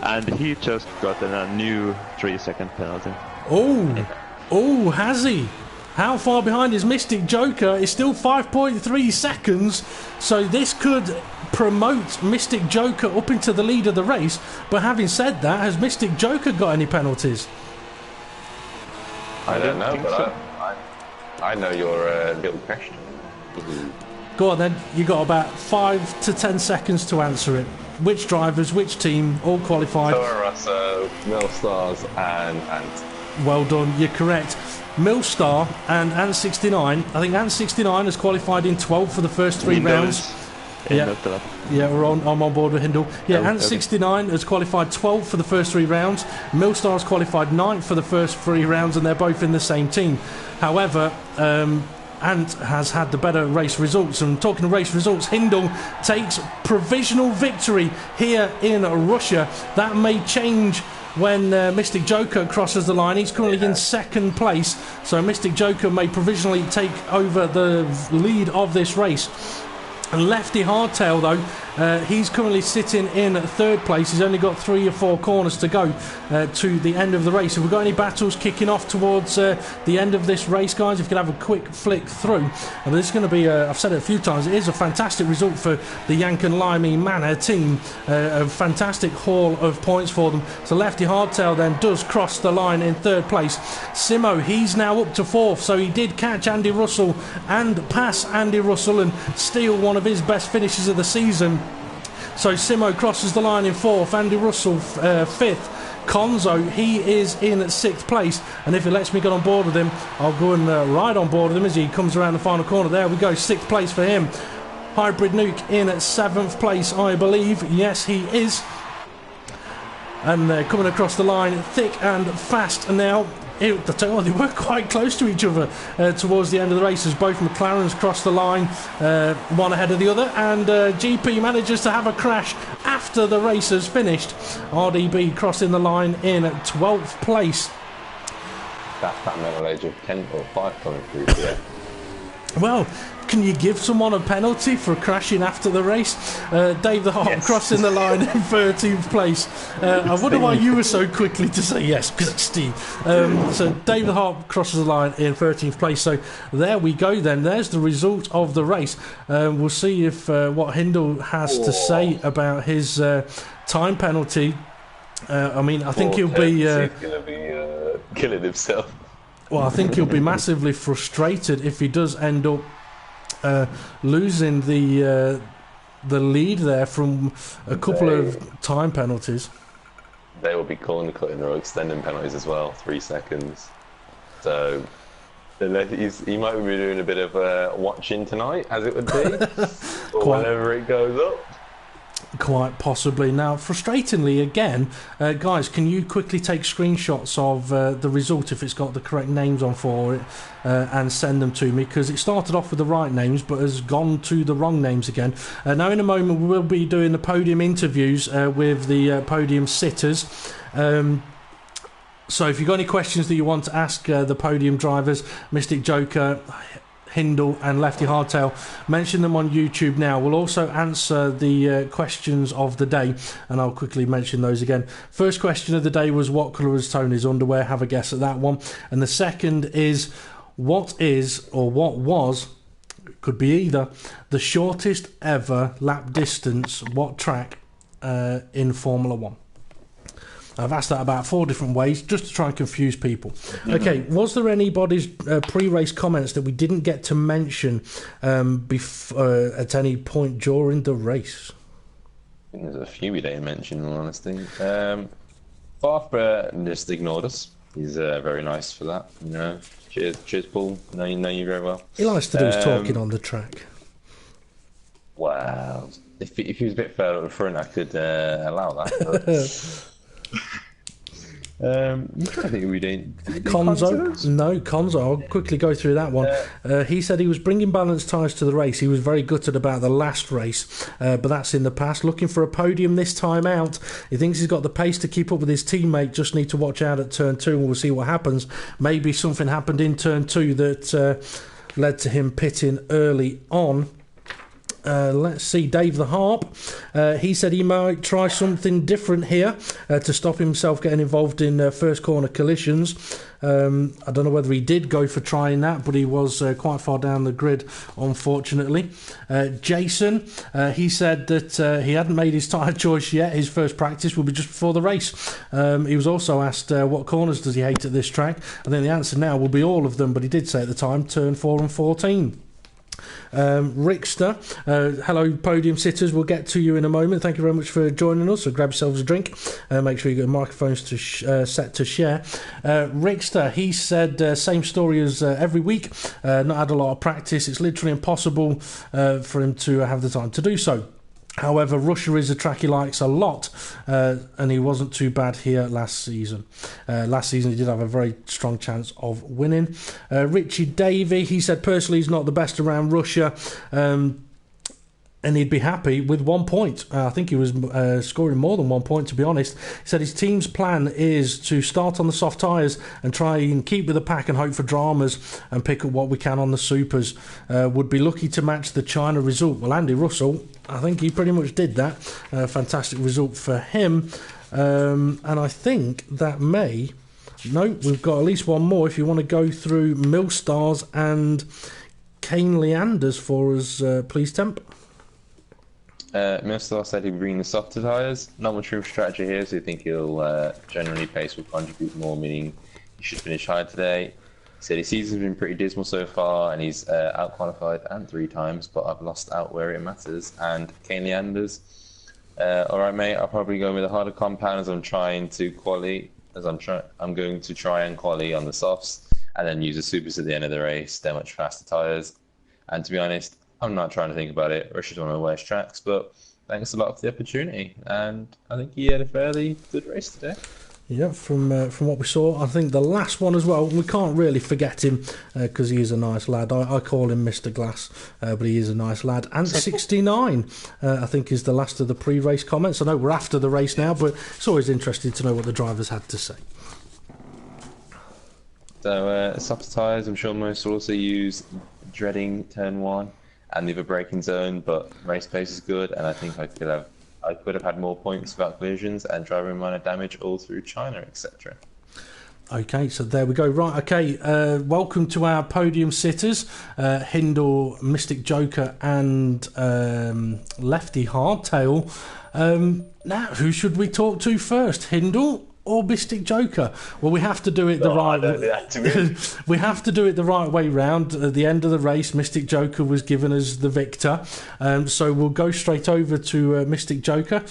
And he just got a new 3-second penalty. Oh, has he? How far behind is Mystic Joker? It's still 5.3 seconds, so this could promote Mystic Joker up into the lead of the race. But having said that, has Mystic Joker got any penalties? I don't know, but I know your little question. Go on then, you got about 5 to 10 seconds to answer it. Which drivers, which team, all qualified? Toro Rosso, Millstars and Ant. Well done, you're correct. Millstar and Ant69. I think Ant69 has qualified in 12th for the first 3 rounds. Yeah, I'm on board with Hindle. Yeah, Ant69 has qualified 12th for the first 3 rounds. Millstar's qualified 9th for the first 3 rounds, and they're both in the same team. However, Ant has had the better race results. And talking of race results, Hindle takes provisional victory here in Russia. That may change when Mystic Joker crosses the line. He's currently in 2nd place, so Mystic Joker may provisionally take over the lead of this race. And Lefty Hardtail, though, he's currently sitting in 3rd place. He's only got 3 or 4 corners to go to the end of the race. Have we got any battles kicking off towards the end of this race, guys? If you could have a quick flick through. And this is going to be, I've said it a few times, it is a fantastic result for the Yank and Limey Manor team. A fantastic haul of points for them. So Lefty Hardtail then does cross the line in 3rd place. Simo, he's now up to 4th, so he did catch Andy Russell and pass Andy Russell and steal one of his best finishes of the season. So Simo crosses the line in 4th, Andy Russell 5th. Konzo, he is in 6th place, and if it lets me get on board with him, I'll go and ride on board with him as he comes around the final corner. There we go, 6th place for him. Hybrid Nuke in 7th place, I believe. Yes, he is. And they're coming across the line thick and fast now. I tell you what, they were quite close to each other towards the end of the race as both McLarens crossed the line, one ahead of the other, and GP manages to have a crash after the race has finished. RDB crossing the line in 12th place. That's that mental age of 10 or 5 coming through here. Well, can you give someone a penalty for crashing after the race? Dave the Hop crossing the line in 13th place. I wonder why you were so quickly to say yes, Steve. So Dave the Hop crosses the line in 13th place. So there we go then. There's the result of the race. We'll see if what Hindle has to say about his time penalty. I mean, I think he'll be... he's going to be killing himself. Well, I think he'll be massively frustrated if he does end up losing the lead there from a couple of time penalties. They will be calling the cutting or extending penalties as well, 3 seconds. So he might be doing a bit of watching tonight, as it would be, or whenever it goes up. Quite possibly. Now, frustratingly, again, guys, can you quickly take screenshots of the result if it's got the correct names on for it and send them to me? Because it started off with the right names but has gone to the wrong names again. Now, in a moment, we will be doing the podium interviews with the podium sitters. So if you've got any questions that you want to ask the podium drivers, Mystic Joker, Hindle and Lefty Hardtail, mention them on YouTube now. We'll also answer the questions of the day, and I'll quickly mention those again. First question of the day was, what colour is Tony's underwear? Have a guess at that one. And the second is, what is, or what was, could be either, the shortest ever lap distance, what track in Formula 1? I've asked that about 4 different ways just to try and confuse people. Okay, was there anybody's pre-race comments that we didn't get to mention at any point during the race? I think there's a few we didn't mention, in all honesty. Farfra just ignored us. He's very nice for that. You know, cheers, Paul. Know you very well. He likes to do his talking on the track. Wow. If he was a bit further at the front, I could allow that. I'm trying to think we didn't. Konzo? No, Konzo. I'll quickly go through that one. He said he was bringing balanced tyres to the race. He was very gutted about the last race, but that's in the past. Looking for a podium this time out. He thinks he's got the pace to keep up with his teammate. Just need to watch out at turn 2 and we'll see what happens. Maybe something happened in turn 2 that led to him pitting early on. Let's see, Dave the Harp. He said he might try something different here to stop himself getting involved in first corner collisions. I don't know whether he did go for trying that, but he was quite far down the grid, unfortunately. Jason, he said that he hadn't made his tyre choice yet. His first practice will be just before the race. He was also asked what corners does he hate at this track. I think the answer now will be all of them, but he did say at the time turn 4 and 14. Rickster, hello podium sitters, we'll get to you in a moment. Thank you very much for joining us, so grab yourselves a drink, make sure you get microphones to set to share. Rickster, he said same story as every week, not had a lot of practice. It's literally impossible for him to have the time to do so. However, Russia is a track he likes a lot, and he wasn't too bad here last season. Last season he did have a very strong chance of winning. Richie Davey, he said personally he's not the best around Russia, and he'd be happy with 1 point. I think he was scoring more than 1 point, to be honest. He said his team's plan is to start on the soft tyres and try and keep with the pack and hope for dramas and pick up what we can on the supers. Would be lucky to match the China result. Well, Andy Russell, I think he pretty much did that. Fantastic result for him. And I think that may... No, we've got at least one more. If you want to go through Millstars and Kane Leanders for us, please, Temp. Millstar said he'd bring the softer tyres. Not much room for strategy here, so I think he'll generally pace will contribute more, meaning he should finish high today. He said his season's been pretty dismal so far, and he's out-qualified and 3 times, but I've lost out where it matters. And Kane Leanders, alright mate, I'll probably go with a harder compound as I'm trying to quali, I'm going to try and quali on the softs, and then use the supers at the end of the race. They're much faster tyres. And to be honest, I'm not trying to think about it. Russia's one of the worst tracks, but thanks a lot for the opportunity. And I think he had a fairly good race today. Yeah, from what we saw, I think the last one as well, we can't really forget him because he is a nice lad. I call him Mr. Glass, but he is a nice lad. And 69, I think, is the last of the pre-race comments. I know we're after the race now, but it's always interesting to know what the drivers had to say. So, softer tyres, I'm sure most will also use dreading turn 1 and the other braking zone, but race pace is good, and I think I could have had more points without collisions and driving minor damage all through China, etc. Okay, so there we go. Right, okay, welcome to our podium sitters, Hindle, Mystic Joker and Lefty Hardtail. Now, who should we talk to first, Hindle or Mystic Joker? Well, we have to do it the right way. We have to do it the right way round. At the end of the race, Mystic Joker was given as the victor. So we'll go straight over to Mystic Joker.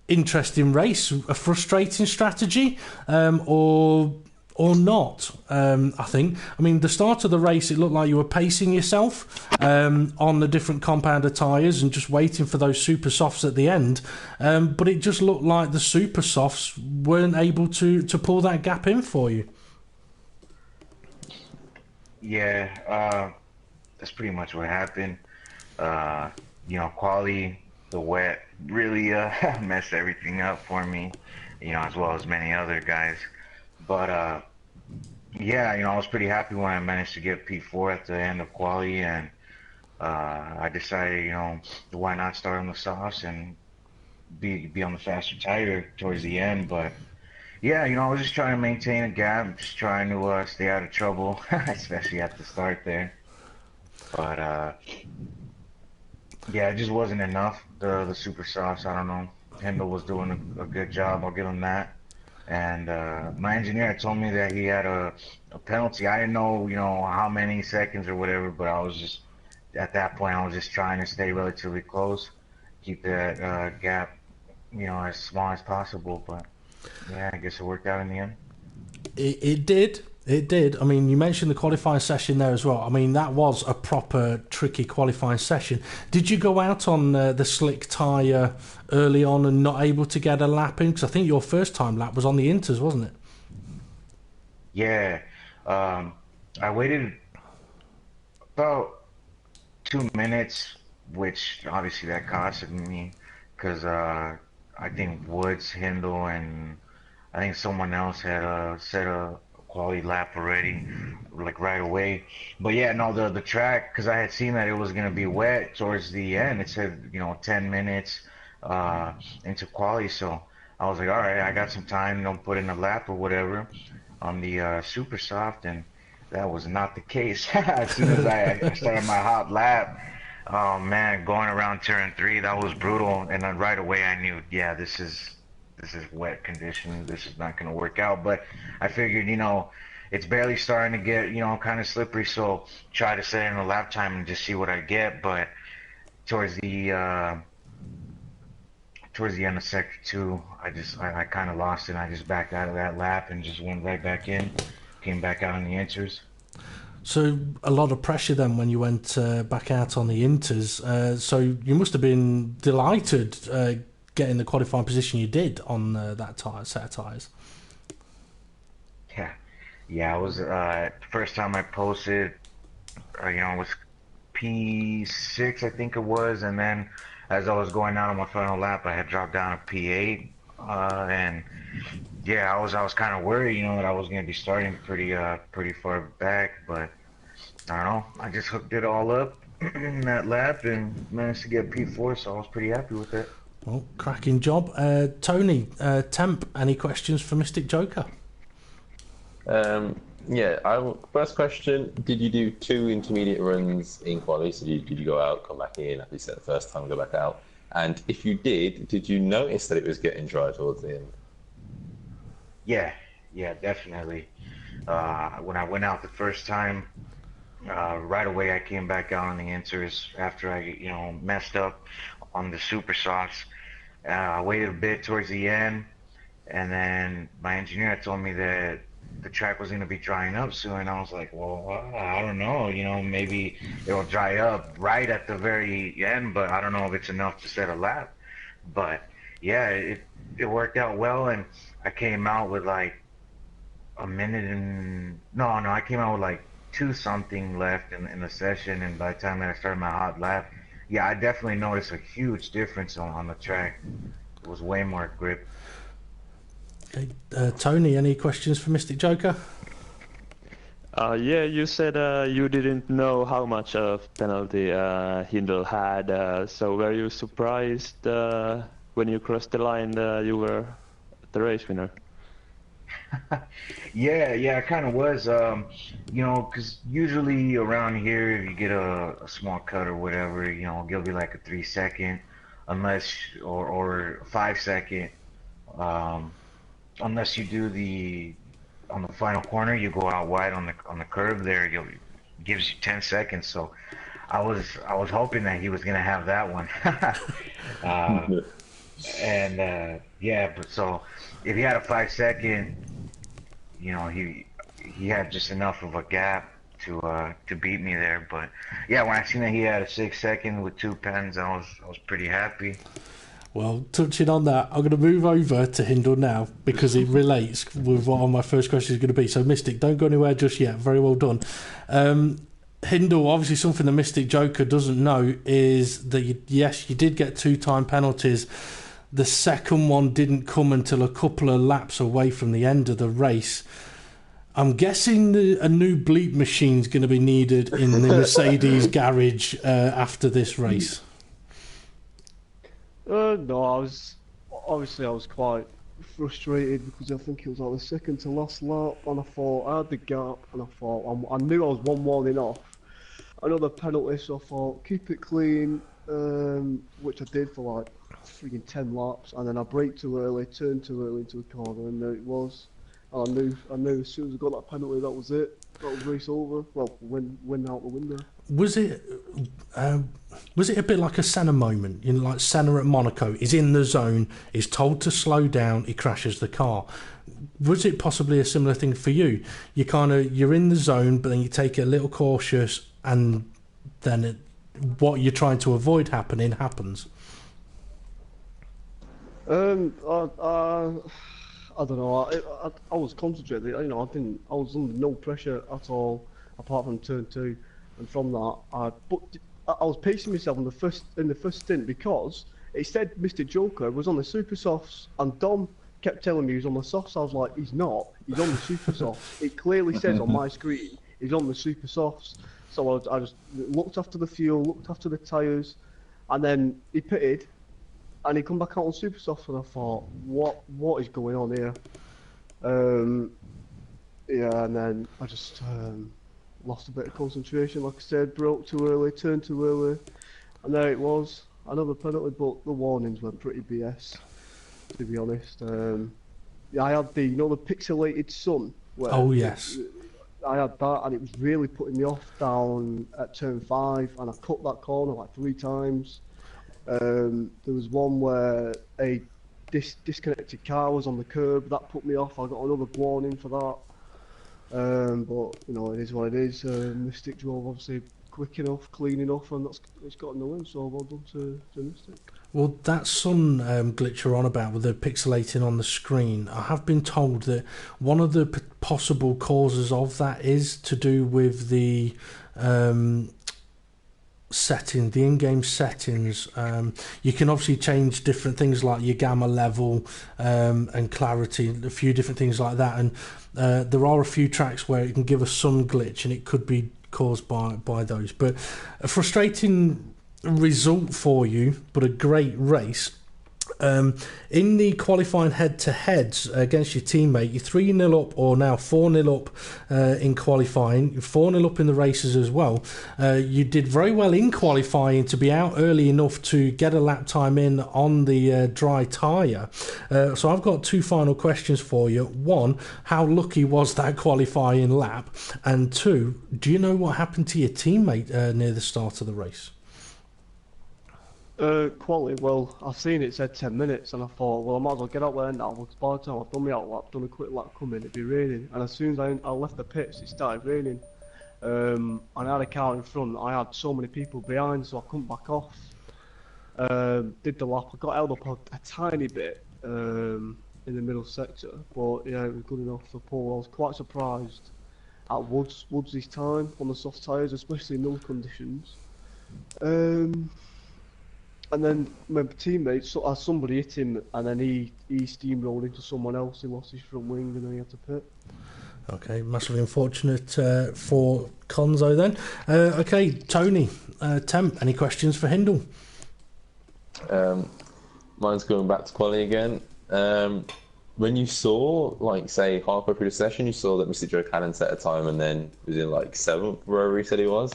Interesting race, a frustrating strategy, or or not, I think. I mean, the start of the race, it looked like you were pacing yourself on the different compounder tyres and just waiting for those super softs at the end. But it just looked like the super softs weren't able to pull that gap in for you. Yeah, that's pretty much what happened. Quali, the wet really messed everything up for me, as well as many other guys. But yeah, I was pretty happy when I managed to get P4 at the end of quali, and I decided, why not start on the softs and be on the faster tire towards the end. But yeah, I was just trying to maintain a gap, just trying to stay out of trouble, especially at the start there. But yeah, it just wasn't enough. The super softs, I don't know. Hindle was doing a good job. I'll give him that. And my engineer told me that he had a penalty. I didn't know, how many seconds or whatever, but I was just, at that point, I was just trying to stay relatively close, keep that gap, as small as possible. But yeah, I guess it worked out in the end. It did. It did. I mean, you mentioned the qualifying session there as well. I mean, that was a proper tricky qualifying session. Did you go out on the slick tyre early on and not able to get a lap in? Because I think your first time lap was on the inters, wasn't it? Yeah. I waited about 2 minutes, which obviously that costed me because I think Woods, Hindle, and I think someone else had set a quality lap already, like right away. But yeah, no, the track, because I had seen that it was gonna be wet towards the end. It said 10 minutes into quality, so I was like, all right, I got some time. Don't put in a lap or whatever on the super soft, and that was not the case. As soon as I started my hot lap, oh man, going around turn 3, that was brutal, and then right away I knew, yeah, this is wet conditions. This is not going to work out. But I figured, it's barely starting to get, kind of slippery. So try to set in a lap time and just see what I get. But towards the end of sector 2, I kind of lost it. I just backed out of that lap and just went right back in. Came back out on the inters. So a lot of pressure then when you went back out on the inters. So you must have been delighted getting the qualifying position you did on that set of tyres. Yeah, I was first time I posted, it was P6 I think it was, and then as I was going out on my final lap, I had dropped down to P8, and yeah, I was kind of worried, that I was gonna be starting pretty far back, but I don't know, I just hooked it all up in that lap and managed to get P4, so I was pretty happy with it. Well, cracking job. Tony, Temp, any questions for Mystic Joker? First question, did you do 2 intermediate runs in quali? So did you go out, come back in, after you said the first time, go back out? And if you did you notice that it was getting dry towards the end? Yeah, definitely. When I went out the first time, right away I came back out on the inters after I, messed up on the super softs. I waited a bit towards the end, and then my engineer told me that the track was going to be drying up soon. And I was like, well, I don't know, maybe it'll dry up right at the very end, but I don't know if it's enough to set a lap. But yeah, it worked out well, and I came out with like a minute and I came out with like 2 something left in the session, and by the time that I started my hot lap, yeah, I definitely noticed a huge difference on the track. It was way more grip. Okay. Tony, any questions for Mystic Joker? Yeah, you said you didn't know how much of penalty Hindle had, so were you surprised when you crossed the line you were the race winner? Yeah, I kind of was, because usually around here, if you get a small cut or whatever, it'll be like a 3-second, or 5-second, unless you do on the final corner, you go out wide on the curve there, it gives you 10 seconds. So I was hoping that he was gonna have that one. Yeah, but so if he had a 5-second, he had just enough of a gap to beat me there. But yeah, when I seen that he had a 6 second with 2 pens, I was pretty happy. Well, touching on that, I'm going to move over to Hindle now because it relates with what my first question is going to be. So, Mystic, don't go anywhere just yet. Very well done. Hindle, obviously something the Mystic Joker doesn't know is that, yes, you did get 2-time penalties. The second one didn't come until a couple of laps away from the end of the race. I'm guessing a new bleep machine is going to be needed in the Mercedes garage after this race. No, I was quite frustrated because I think it was like the second to last lap, and I thought I had the gap, and I thought I knew I was one warning off another penalty, so I thought keep it clean, which I did for like freaking 10 laps, and then I braked too early, turned too early into the corner, and there it was. And I knew as soon as I got that penalty, that was it. That was race over. Well, win out the window. Was it a bit like a Senna moment? You know, like Senna at Monaco. He's in the zone. He's told to slow down. He crashes the car. Was it possibly a similar thing for you? You're in the zone, but then you take it a little cautious, and then what you're trying to avoid happening happens. I don't know. I was concentrated. You know, I was under no pressure at all, apart from turn 2, and from that, I was pacing myself in the first stint because it said Mr. Joker was on the super softs, and Dom kept telling me he was on the softs. I was like, he's not. He's on the super softs. It clearly says on my screen he's on the super softs. So I just looked after the fuel, looked after the tyres, and then he pitted. And he come back out on super soft, and I thought, what is going on here? Yeah, and then I just lost a bit of concentration, like I said, broke too early, turned too early, and there it was, another penalty. But the warnings were pretty BS, to be honest. Yeah, I had the pixelated sun. Oh yes. I had that, and it was really putting me off down at turn 5, and I cut that corner like 3 times. There was one where a disconnected car was on the curb. That put me off. I got another warning for that. But you know, it is what it is. Mystic drove obviously quick enough, clean enough, and it's got no win. So well done to Mystic. Well, that sun glitch you're on about with the pixelating on the screen, I have been told that one of the possible causes of that is to do with the the in-game settings. You can obviously change different things like your gamma level and clarity, a few different things like that, and there are a few tracks where it can give a sun glitch, and it could be caused by those. But a frustrating result for you, but a great race. In the qualifying head-to-heads against your teammate, you're 3-0 up, or now 4-0 up in qualifying, 4-0 up in the races as well. You did very well in qualifying to be out early enough to get a lap time in on the dry tyre. So I've got 2 final questions for you. 1, how lucky was that qualifying lap? And 2, do you know what happened to your teammate near the start of the race? Quality, well, I've seen it said 10 minutes, and I thought, well, I might as well get out there now, because by the time I've done my out lap, done a quick lap coming, it'd be raining, and as soon as I left the pits, it started raining, and I had a car in front, I had so many people behind, so I couldn't back off. Did the lap, I got held up a tiny bit in the middle sector, but yeah, it was good enough for pole. I was quite surprised at Woods this time on the soft tyres, especially in those conditions. And then my teammate, somebody hit him, and then he steamrolled into someone else. He lost his front wing, and then he had to pit. Okay, massively unfortunate for Conzo then. Okay, Tony, Temp, any questions for Hindle? Mine's going back to quality again. When you saw, like, say, halfway through the session, you saw that Mr. Joe hadn't set a time and then was in, like, 7th, wherever he said he was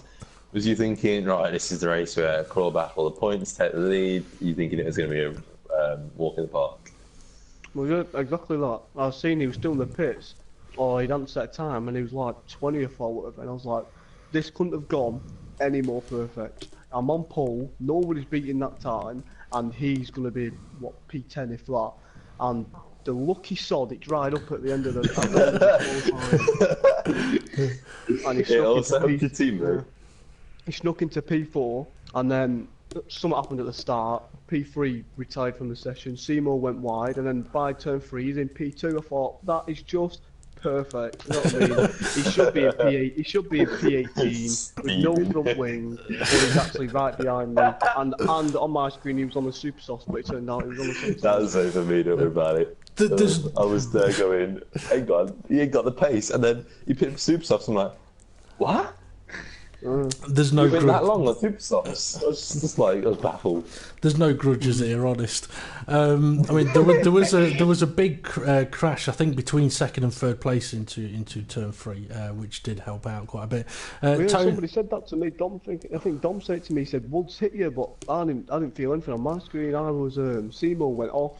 you thinking, right, this is the race where crawl back all the points, take the lead? You thinking it was going to be a walk in the park? Well, yeah, exactly that. I was seeing he was still in the pits, or he hadn't set a time, and he was like 20th or whatever, and I was like, this couldn't have gone any more perfect. I'm on pole, nobody's beating that time, and he's going to be, what, P10 if that, and the lucky sod, it dried up at the end of the qualifying. And he also helped your team, though. He snuck into P4, and then something happened at the start. P3 retired from the session. Seymour went wide, and then by turn 3, he's in P2. I thought that is just perfect. You know what I mean? He should be a P8. He should be a P18 with no front wing, but he's actually right behind me. And on my screen, he was on the super soft, but it turned out he was on the same side. That was over me, don't worry about it. I was there going, hang on, he ain't got the pace, and then he picked super softs. I'm like, what? There's no You've been that long on super softs. I was baffled. There's no grudges here, honest. I mean, there was a big crash, I think, between second and third place into turn 3, which did help out quite a bit. Somebody said that to me. I think Dom said it to me. He said Woods hit you, but I didn't feel anything on my screen. I was Seymour went off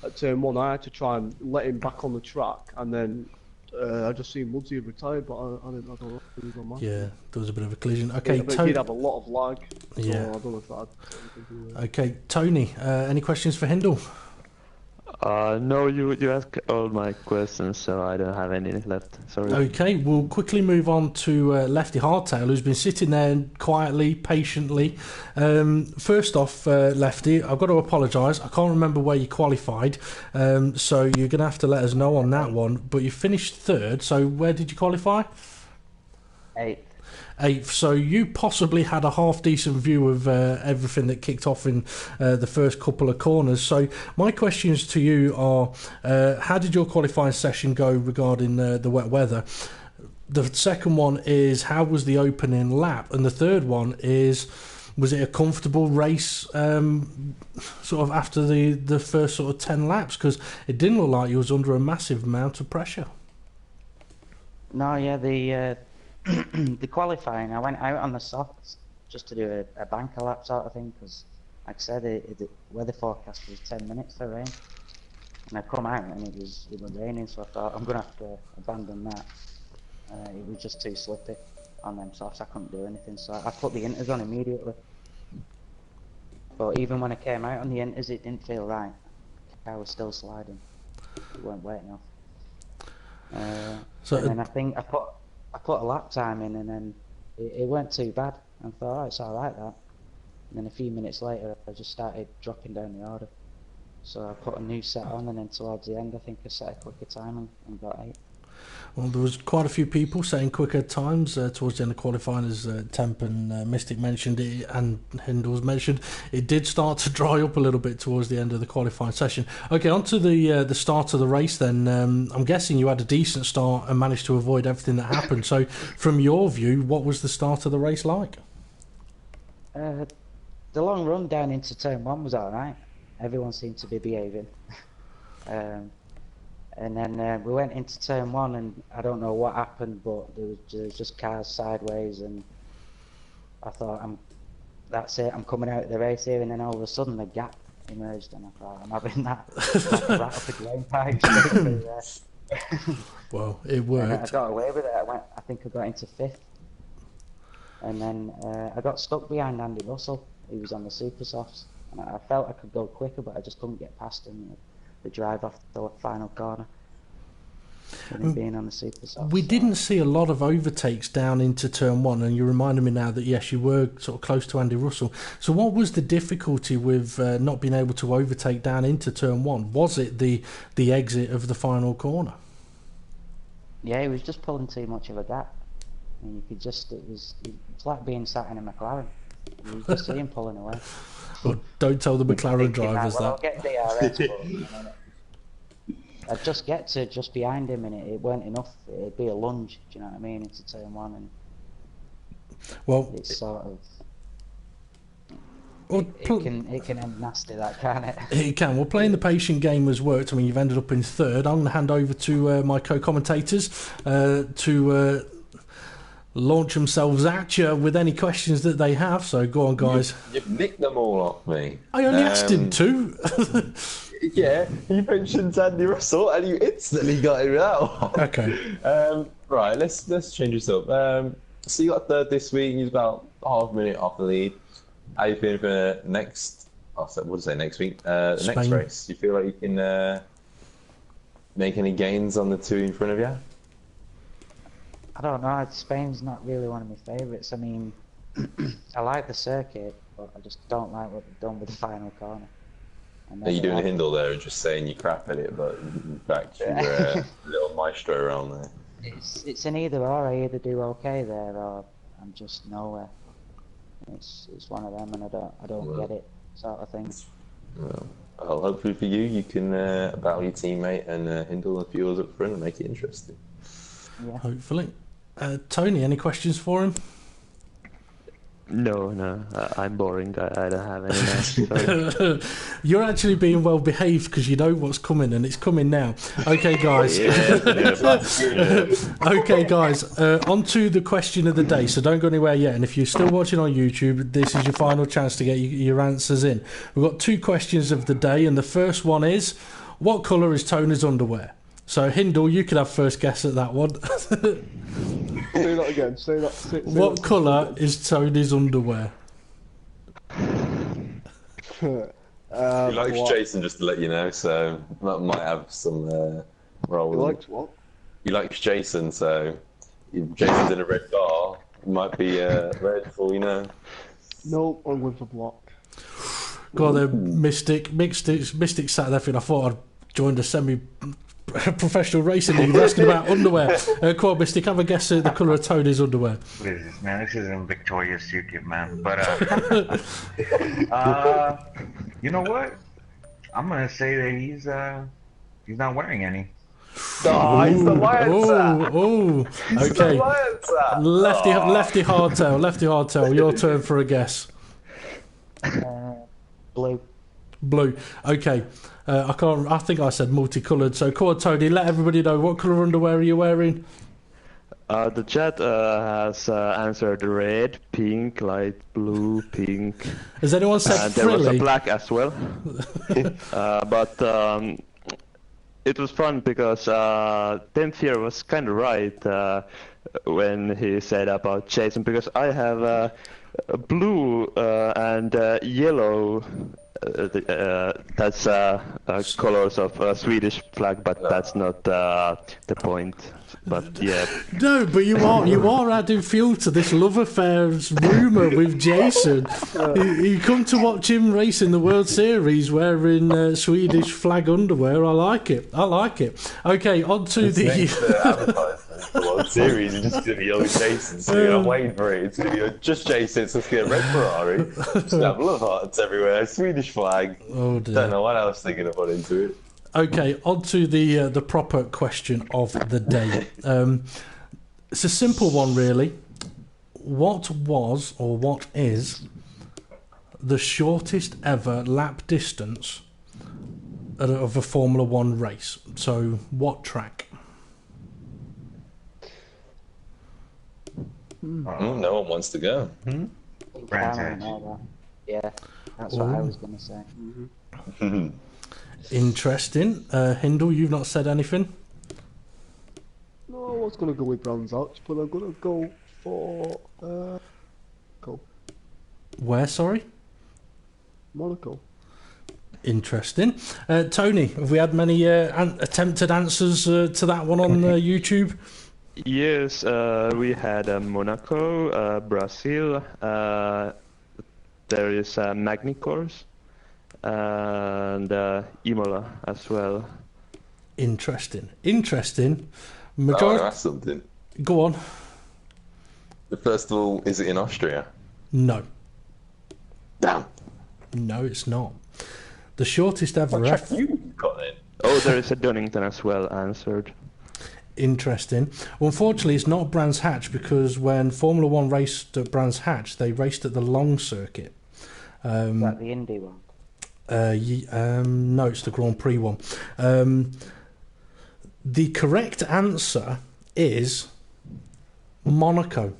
at turn 1. I had to try and let him back on the track, and then I just seen Woodsy had retired, but I don't know if he was on my. Yeah, there was a bit of a collision. Okay, yeah, but he did have a lot of lag. So yeah. I don't know if that had anything to do with it. Okay, Tony, any questions for Hindle? No, you asked all my questions, so I don't have any left. Sorry. Okay, we'll quickly move on to Lefty Hardtail, who's been sitting there quietly, patiently. First off, Lefty, I've got to apologise. I can't remember where you qualified, so you're going to have to let us know on that one. But you finished 3rd, so where did you qualify? 8th. So you possibly had a half decent view of everything that kicked off in the first couple of corners. So my questions to you are, how did your qualifying session go regarding the wet weather? The second one is, how was the opening lap? And the third one is, was it a comfortable race sort of after the first sort of 10 laps? Because it didn't look like you was under a massive amount of pressure. No, yeah, the qualifying, I went out on the softs just to do a banker lap sort of thing, because like I said, the weather forecast was 10 minutes for rain, and I come out and it was raining, so I thought I'm going to have to abandon that. It was just too slippy on them softs, I couldn't do anything, so I put the inters on immediately. But even when I came out on the inters, it didn't feel right. I was still sliding, it weren't wet enough. And then I think I put a lap time in, and then it weren't too bad. I thought, oh, it's alright that. And then a few minutes later, I just started dropping down the order. So I put a new set on, and then towards the end, I think I set a quicker time and got 8. Well, there was quite a few people setting quicker times towards the end of qualifying, as Temp and Mystic mentioned it, and Hindle's mentioned. It did start to dry up a little bit towards the end of the qualifying session. Okay, on to the start of the race then. I'm guessing you had a decent start and managed to avoid everything that happened. So, from your view, what was the start of the race like? The long run down into turn 1 was alright. Everyone seemed to be behaving. And then we went into turn 1, and I don't know what happened, but there was just cars sideways, and I thought, that's it, I'm coming out of the race here, and then all of a sudden the gap emerged, and I thought, I'm having that like right up the drain pipe straight through there. Well, it worked. And I got away with it. I think I got into 5th, and then I got stuck behind Andy Russell. He was on the super softs, and I felt I could go quicker, but I just couldn't get past him. The drive off the final corner, and being on the super soft. We didn't see a lot of overtakes down into turn 1, and you reminded me now that yes, you were sort of close to Andy Russell. So what was the difficulty with not being able to overtake down into turn 1? Was it the exit of the final corner? Yeah, he was just pulling too much of a gap. I mean, you could just, it's like being sat in a McLaren. You just see him pulling away. Well, don't tell the McLaren drivers that. Well, that. I'll get DRS, but I'd just get to just behind him, and it weren't enough. It'd be a lunge, do you know what I mean, into turn 1, and well, it's sort of. Well, it can end nasty, that, can't it? It can. Well, playing the patient game has worked. I mean, you've ended up in 3rd. I'm going to hand over to my co-commentators to launch themselves at you with any questions that they have. So go on, guys. You've nicked them all off me. I only asked him to. Yeah, you mentioned Andy Russell and you instantly got him out. Okay. Right, let's change this up. So you got 3rd this week. You're about half a minute off the lead. How you feeling for next? What to say next week? The next race. You feel like you can make any gains on the two in front of you? I don't know. Spain's not really one of my favourites. I mean, I like the circuit, but I just don't like what they've done with the final corner. Are you doing a Hindle there and just saying you crap at it, but in fact you're a little maestro around there? It's an either or. I either do okay there, or I'm just nowhere. It's one of them, and I don't get it, sort of thing. Well, hopefully for you, you can battle your teammate and Hindle a few others up front and make it interesting. Yeah. Hopefully. Tony, any questions for him? No, I'm boring. I don't have any now. Sorry. You're actually being well behaved because you know what's coming, and it's coming now. Okay, guys. Okay, guys. On to the question of the day. So don't go anywhere yet. And if you're still watching on YouTube, this is your final chance to get your answers in. We've got 2 questions of the day, and the first one is, what colour is Tony's underwear? So Hindle, you could have first guess at that one. Say that again. Say that. What colour is Tony's underwear? He likes what? Jason, just to let you know, so that might have some role. You liked what? He likes Jason, so if Jason's in a red car, it might be red for all you know. No, I'm going for black. God, the Mystic sat there thinking I thought I'd joined a semi-professional racing league. You're asking about underwear. Come on, Mystic, have a guess at the colour of Tony's underwear. What is this, man? This isn't Victoria's Secret, man. But, you know what? I'm going to say that he's not wearing any. Oh, he's the Lion Okay. Lefty hardtail. Your turn for a guess. Blue. Blue. Okay. I think I said multicoloured. So, come on, Tony. Let everybody know what colour underwear are you wearing. The chat has answered red, pink, light blue, pink. Has anyone said and there was a frilly? black as well. But it was fun because TempFear was kind of right when he said about Jason, because I have blue and yellow. That's colors of a Swedish flag, but that's not the point. But yeah. No, but you are adding fuel to this love affair's rumour with Jason. You come to watch him race in the World Series wearing Swedish flag underwear. I like it. Okay, on to the advertisement for the World Series. It's just going to be old Jason, so you're not waiting for it. It's going to be just Jason, it's going to be a red Ferrari. Just have love hearts everywhere, Swedish flag. Oh dear. Don't know what else they're going to put into it. Okay, on to the proper question of the day. It's a simple one, really. What was or what is the shortest ever lap distance of a Formula One race? So, what track? No one wants to go. Brands I Hatch. know that. Yeah, that's what I was going to say. Interesting. Hindle, you've not said anything? No, I was going to go with Brands Hatch, but I'm going to go for Where, sorry? Monaco. Interesting. Tony, have we had many attempted answers to that one on YouTube? Yes, we had Monaco, Brazil. There is Magny-Cours and Imola as well. Interesting. Oh, that's something. Go on. The festival, is it in Austria? No. Damn. No, it's not. The shortest ever. What track you got then? Oh, there is a Donington as well, answered. Interesting. Well, unfortunately, it's not Brands Hatch, because when Formula One raced at Brands Hatch, they raced at the long circuit. Is that the Indy one? No, it's the Grand Prix one. The correct answer is Monaco.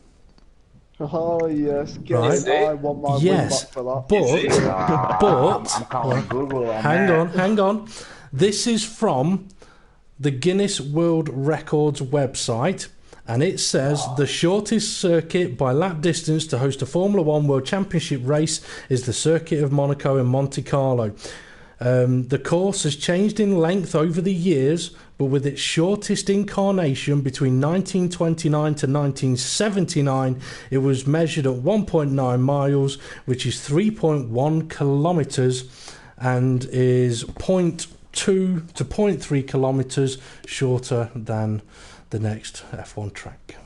Oh yes, get Right. it. I want my win Yes, back for that. but I'm calling Google on hang on. This is from the Guinness World Records website, and it says the shortest circuit by lap distance to host a Formula One World Championship race is the circuit of Monaco in Monte Carlo. The course has changed in length over the years, but with its shortest incarnation between 1929 to 1979, it was measured at 1.9 miles, which is 3.1 kilometres, and is 0.2 to 0.3 kilometres shorter than the next F1 track.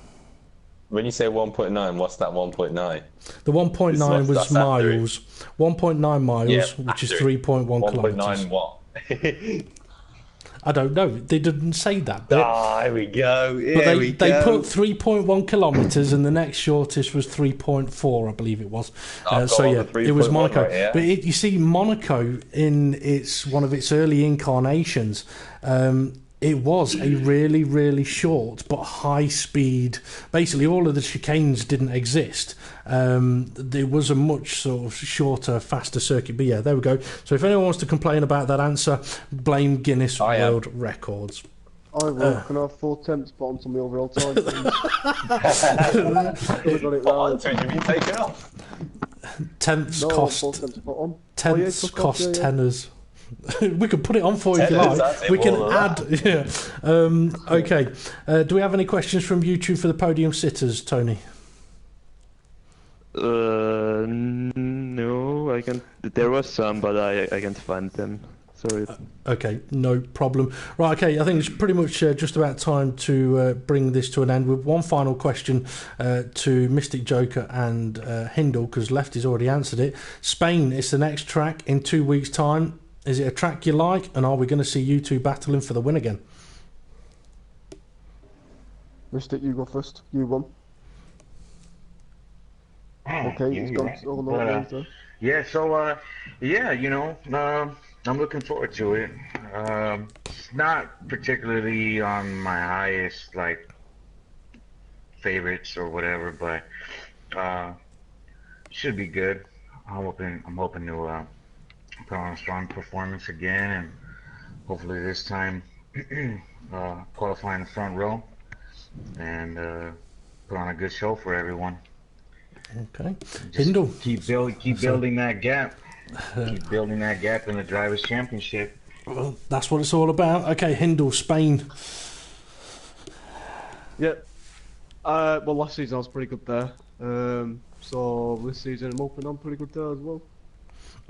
When you say 1.9, what's that 1.9? The 1.9 was miles. 1.9 miles, which is 3.1 kilometres. 1.9 what? I don't know. They didn't say that bit. Here we go. But they put 3.1 kilometres, and the next shortest was 3.4, I believe it was. So yeah, it was Monaco. Right, yeah. But you see, Monaco in one of its early incarnations, it was a really, really short but high speed. Basically, all of the chicanes didn't exist. There was a much sort of shorter, faster circuit. But yeah, there we go. So if anyone wants to complain about that answer, blame Guinness World Records. I will. Can I have 4 temps put onto my overall time, please? Got it right. Should you be taken off? Tenths No, cost. 4 temps put on. Tenths took off, cost yeah. tenors. We could put it on for you if you Tenors, like. that's We it, can all of add. Yeah. Okay. Do we have any questions from YouTube for the podium sitters, Tony? No, I can. There was some, but I can't find them. Sorry. Okay, no problem. Right, okay, I think it's pretty much just about time to bring this to an end with one final question to Mystic Joker and Hindle, because Lefty's already answered it. Spain is the next track in 2 weeks' time. Is it a track you like, and are we going to see you two battling for the win again? Mystic, you go first. You won. Okay, yeah, it's you're gone. right. Oh, no, But, later. yeah, so yeah, I'm looking forward to it. It's not particularly on my highest favorites or whatever, but should be good. I'm hoping to put on a strong performance again, and hopefully this time qualify in the front row and put on a good show for everyone. Okay. Just Hindle. keep building that gap. Keep building that gap in the Drivers' Championship. Well, that's what it's all about. Okay, Hindle, Spain. Yeah. Well, last season I was pretty good there. So this season I'm hoping I'm pretty good there as well.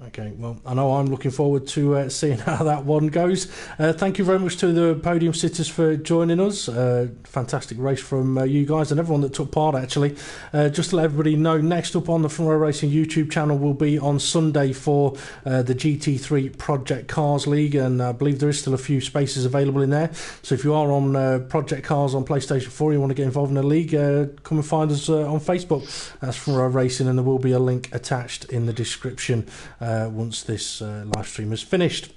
Okay, well, I know I'm looking forward to seeing how that one goes. Thank you very much to the podium sitters for joining us. Fantastic race from you guys and everyone that took part, actually. Just to let everybody know, next up on the Front Row Racing YouTube channel will be on Sunday for the GT3 Project Cars League, and I believe there is still a few spaces available in there. So if you are on Project Cars on PlayStation 4 and you want to get involved in a league, come and find us on Facebook. That's Front Row Racing, and there will be a link attached in the description once this live stream is finished.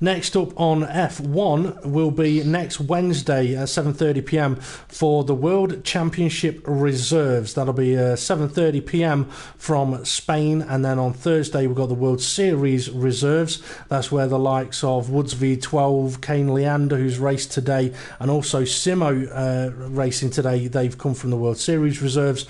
Next up on F1 will be next Wednesday at 7:30 p.m. for the World Championship Reserves. That'll be 7:30 p.m. from Spain, and then on Thursday we've got the World Series Reserves. That's where the likes of Woods V12, Kane Leander, who's raced today, and also Simo racing today. They've come from the World Series Reserves.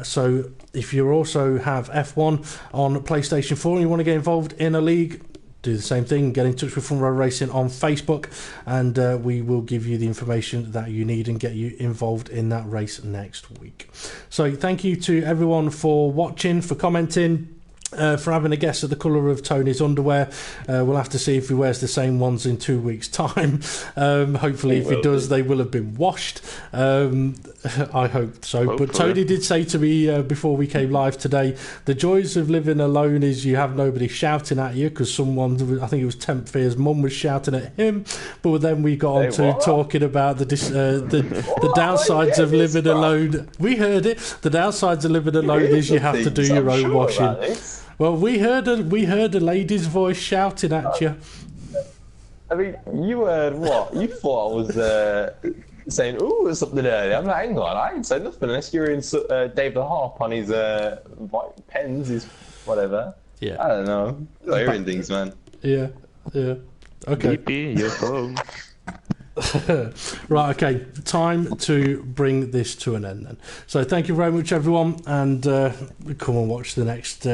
So if you also have F1 on PlayStation 4 and you want to get involved in a league, do the same thing. Get in touch with Front Row Racing on Facebook, and we will give you the information that you need and get you involved in that race next week. So thank you to everyone for watching, for commenting, for having a guess at the colour of Tony's underwear. We'll have to see if he wears the same ones in 2 weeks' time. Hopefully, if he does, they will have been washed. I hope so. Hopefully. But Tony did say to me before we came live today, the joys of living alone is you have nobody shouting at you, because someone, I think it was TempFear's mum, was shouting at him. But then we got on to talking about the downsides of living alone. We heard it. The downsides of living alone is you have to do your own washing. Well, we heard a lady's voice shouting at you. I mean, you heard what? You thought I was saying, ooh, something earlier. I'm like, hang on, I ain't said nothing unless you're in David Harp on his white pens, his whatever. Yeah. I don't know. You're hearing things, man. Yeah. Okay. BP, your phone. Right, okay, time to bring this to an end then. So thank you very much, everyone, and come and watch the next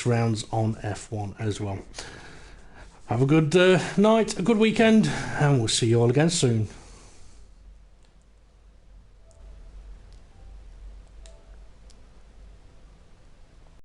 rounds on F1 as well. Have a good night, a good weekend, and we'll see you all again soon.